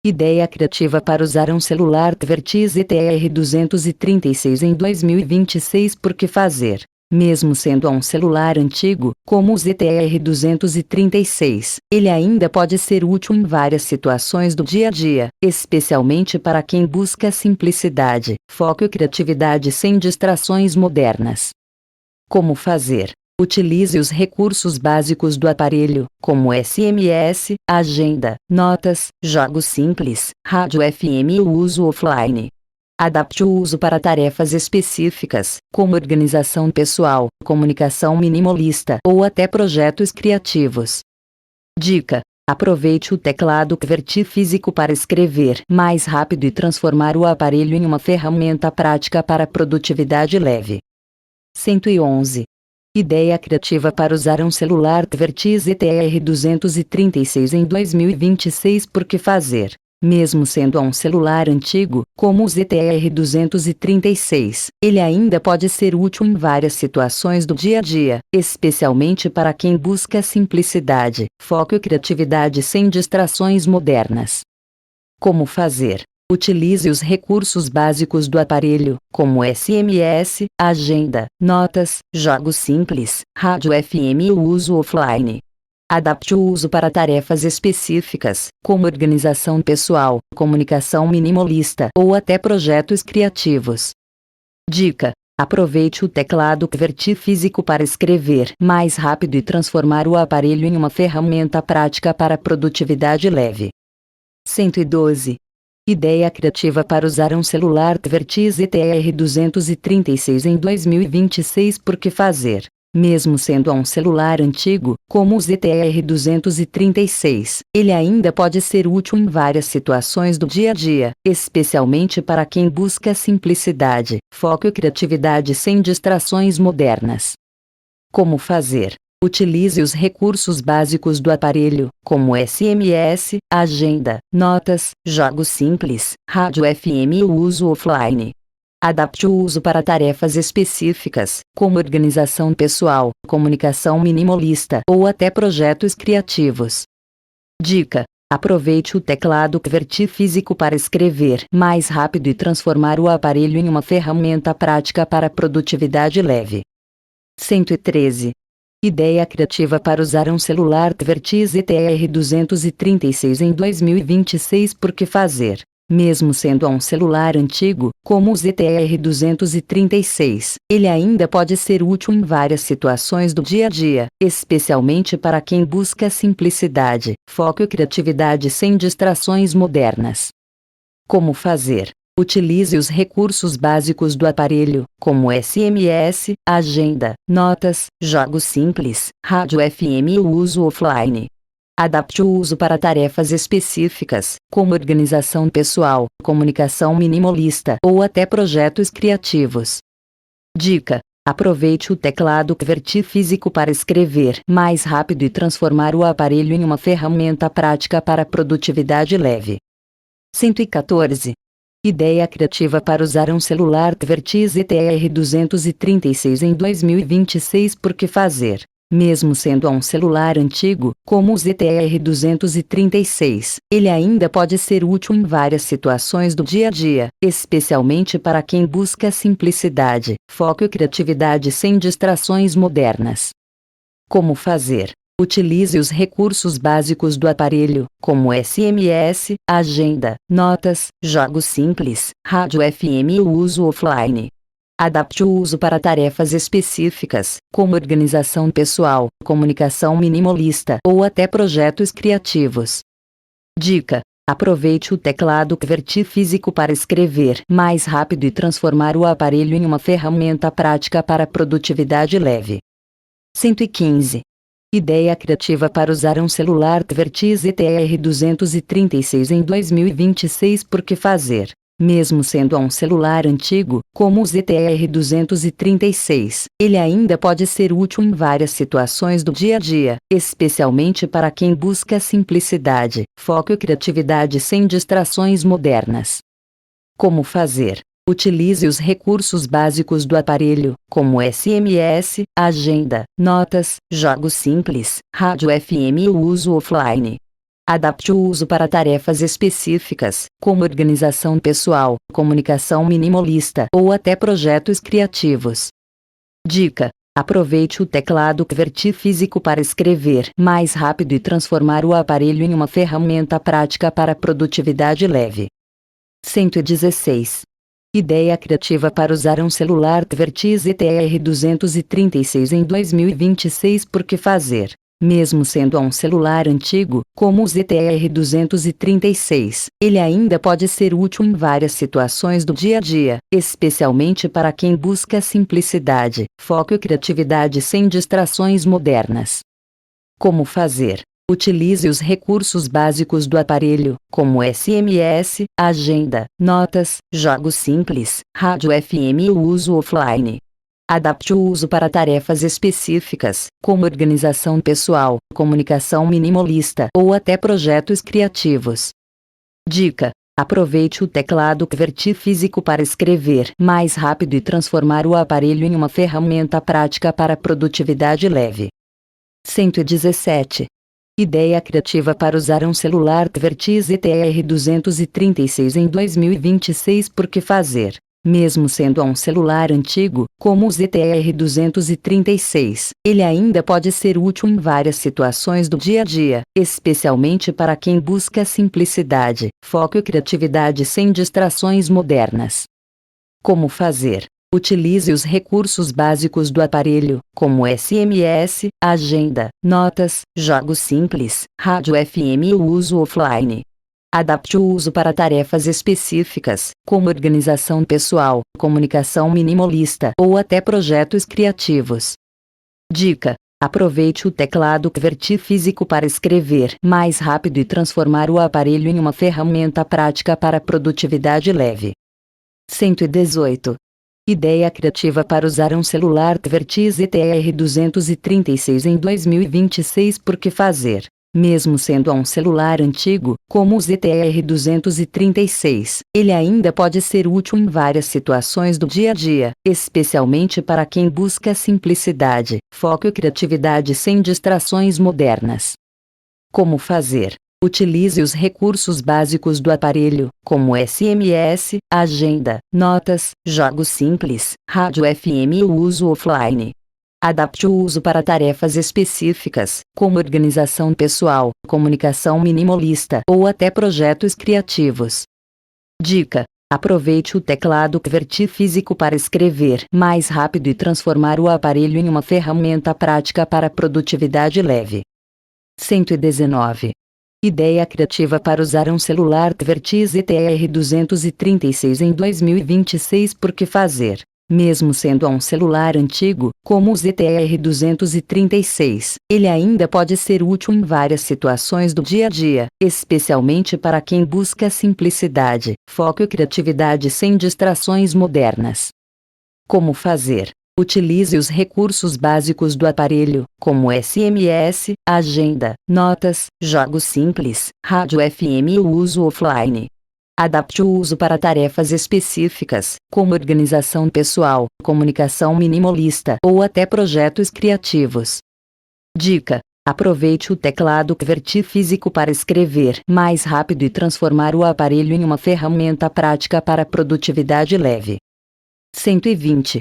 Ideia criativa para usar um celular QWERTY ZTR236 em 2026. Por que fazer? Mesmo sendo um celular antigo, como o ZTR236, ele ainda pode ser útil em várias situações do dia a dia, especialmente para quem busca simplicidade, foco e criatividade sem distrações modernas. Como fazer? Utilize os recursos básicos do aparelho, como SMS, agenda, notas, jogos simples, rádio FM e o uso offline. Adapte o uso para tarefas específicas, como organização pessoal, comunicação minimalista ou até projetos criativos. Dica: aproveite o teclado QWERTY físico para escrever mais rápido e transformar o aparelho em uma ferramenta prática para produtividade leve. 111. Ideia criativa para usar um celular QWERTY ZTR236 em 2026. Por que fazer? Mesmo sendo um celular antigo, como o ZTR236, ele ainda pode ser útil em várias situações do dia a dia, especialmente para quem busca simplicidade, foco e criatividade sem distrações modernas. Como fazer? Utilize os recursos básicos do aparelho, como SMS, agenda, notas, jogos simples, rádio FM e o uso offline. Adapte o uso para tarefas específicas, como organização pessoal, comunicação minimalista ou até projetos criativos. Dica: aproveite o teclado QWERTY físico para escrever mais rápido e transformar o aparelho em uma ferramenta prática para produtividade leve. 112. Ideia criativa para usar um celular QWERTY ZTR236 em 2026. Por que fazer? Mesmo sendo um celular antigo, como o ZTR236, ele ainda pode ser útil em várias situações do dia a dia, especialmente para quem busca simplicidade, foco e criatividade sem distrações modernas. Como fazer? Utilize os recursos básicos do aparelho, como SMS, agenda, notas, jogos simples, rádio FM e o uso offline. Adapte o uso para tarefas específicas, como organização pessoal, comunicação minimalista ou até projetos criativos. Dica: aproveite o teclado QWERTY físico para escrever mais rápido e transformar o aparelho em uma ferramenta prática para produtividade leve. 113. Ideia criativa para usar um celular QWERTY ZTR-236 em 2026. Por que fazer? Mesmo sendo um celular antigo, como o ZTR-236, ele ainda pode ser útil em várias situações do dia a dia, especialmente para quem busca simplicidade, foco e criatividade sem distrações modernas. Como fazer? Utilize os recursos básicos do aparelho, como SMS, agenda, notas, jogos simples, rádio FM e o uso offline. Adapte o uso para tarefas específicas, como organização pessoal, comunicação minimalista ou até projetos criativos. Dica: aproveite o teclado QWERTY físico para escrever mais rápido e transformar o aparelho em uma ferramenta prática para produtividade leve. 114. Ideia criativa para usar um celular QWERTY ZTR-236 em 2026. Por que fazer? Mesmo sendo um celular antigo, como o ZTR-236, ele ainda pode ser útil em várias situações do dia a dia, especialmente para quem busca simplicidade, foco e criatividade sem distrações modernas. Como fazer? Utilize os recursos básicos do aparelho, como SMS, agenda, notas, jogos simples, rádio FM e o uso offline. Adapte o uso para tarefas específicas, como organização pessoal, comunicação minimalista ou até projetos criativos. Dica: aproveite o teclado QWERTY físico para escrever mais rápido e transformar o aparelho em uma ferramenta prática para produtividade leve. 115. Ideia criativa para usar um celular QWERTY ZTR-236 em 2026. Por que fazer? Mesmo sendo um celular antigo, como o ZTR-236, ele ainda pode ser útil em várias situações do dia a dia, especialmente para quem busca simplicidade, foco e criatividade sem distrações modernas. Como fazer? Utilize os recursos básicos do aparelho, como SMS, agenda, notas, jogos simples, rádio FM e o uso offline. Adapte o uso para tarefas específicas, como organização pessoal, comunicação minimalista ou até projetos criativos. Dica: aproveite o teclado QWERTY físico para escrever mais rápido e transformar o aparelho em uma ferramenta prática para produtividade leve. 116. Ideia criativa para usar um celular QWERTY ZTR-236 em 2026. Por que fazer? Mesmo sendo um celular antigo, como o ZTR-236, ele ainda pode ser útil em várias situações do dia a dia, especialmente para quem busca simplicidade, foco e criatividade sem distrações modernas. Como fazer? Utilize os recursos básicos do aparelho, como SMS, agenda, notas, jogos simples, rádio FM e o uso offline. Adapte o uso para tarefas específicas, como organização pessoal, comunicação minimalista ou até projetos criativos. Dica: aproveite o teclado QWERTY físico para escrever mais rápido e transformar o aparelho em uma ferramenta prática para produtividade leve. 117. Ideia criativa para usar um celular QWERTY ZTR-236 em 2026. Por que fazer? Mesmo sendo um celular antigo, como o ZTR-236, ele ainda pode ser útil em várias situações do dia a dia, especialmente para quem busca simplicidade, foco e criatividade sem distrações modernas. Como fazer? Utilize os recursos básicos do aparelho, como SMS, agenda, notas, jogos simples, rádio FM e o uso offline. Adapte o uso para tarefas específicas, como organização pessoal, comunicação minimalista ou até projetos criativos. Dica: aproveite o teclado QWERTY físico para escrever mais rápido e transformar o aparelho em uma ferramenta prática para produtividade leve. 118. Ideia criativa para usar um celular QWERTY ZTR-236 em 2026. Por que fazer? Mesmo sendo um celular antigo, como o ZTR-236, ele ainda pode ser útil em várias situações do dia a dia, especialmente para quem busca simplicidade, foco e criatividade sem distrações modernas. Como fazer? Utilize os recursos básicos do aparelho, como SMS, agenda, notas, jogos simples, rádio FM e o uso offline. Adapte o uso para tarefas específicas, como organização pessoal, comunicação minimalista ou até projetos criativos. Dica: aproveite o teclado QWERTY físico para escrever mais rápido e transformar o aparelho em uma ferramenta prática para produtividade leve. 119. Ideia criativa para usar um celular QWERTY ZTR236 em 2026. Por que fazer? Mesmo sendo um celular antigo, como o ZTR236, ele ainda pode ser útil em várias situações do dia a dia, especialmente para quem busca simplicidade, foco e criatividade sem distrações modernas. Como fazer? Utilize os recursos básicos do aparelho, como SMS, agenda, notas, jogos simples, rádio FM e o uso offline. Adapte o uso para tarefas específicas, como organização pessoal, comunicação minimalista ou até projetos criativos. Dica: aproveite o teclado QWERTY físico para escrever mais rápido e transformar o aparelho em uma ferramenta prática para produtividade leve. 120.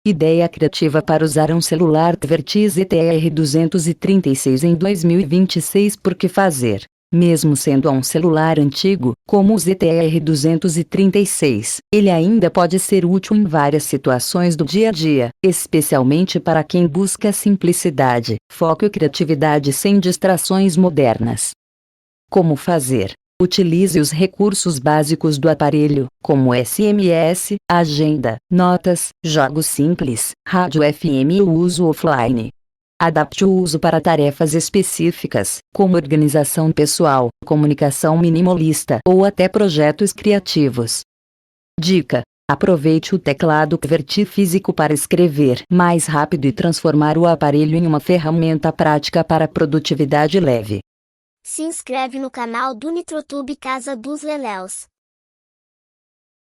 Ideia criativa para usar um celular QWERTY ZTR236 em 2026. Por que fazer? Mesmo sendo um celular antigo, como o ZTR236, ele ainda pode ser útil em várias situações do dia a dia, especialmente para quem busca simplicidade, foco e criatividade sem distrações modernas. Como fazer? Utilize os recursos básicos do aparelho, como SMS, agenda, notas, jogos simples, rádio FM e o uso offline. Adapte o uso para tarefas específicas, como organização pessoal, comunicação minimalista ou até projetos criativos. Dica: aproveite o teclado QWERTY físico para escrever mais rápido e transformar o aparelho em uma ferramenta prática para produtividade leve. Se inscreve no canal do Nitrotube Casa dos Leléus.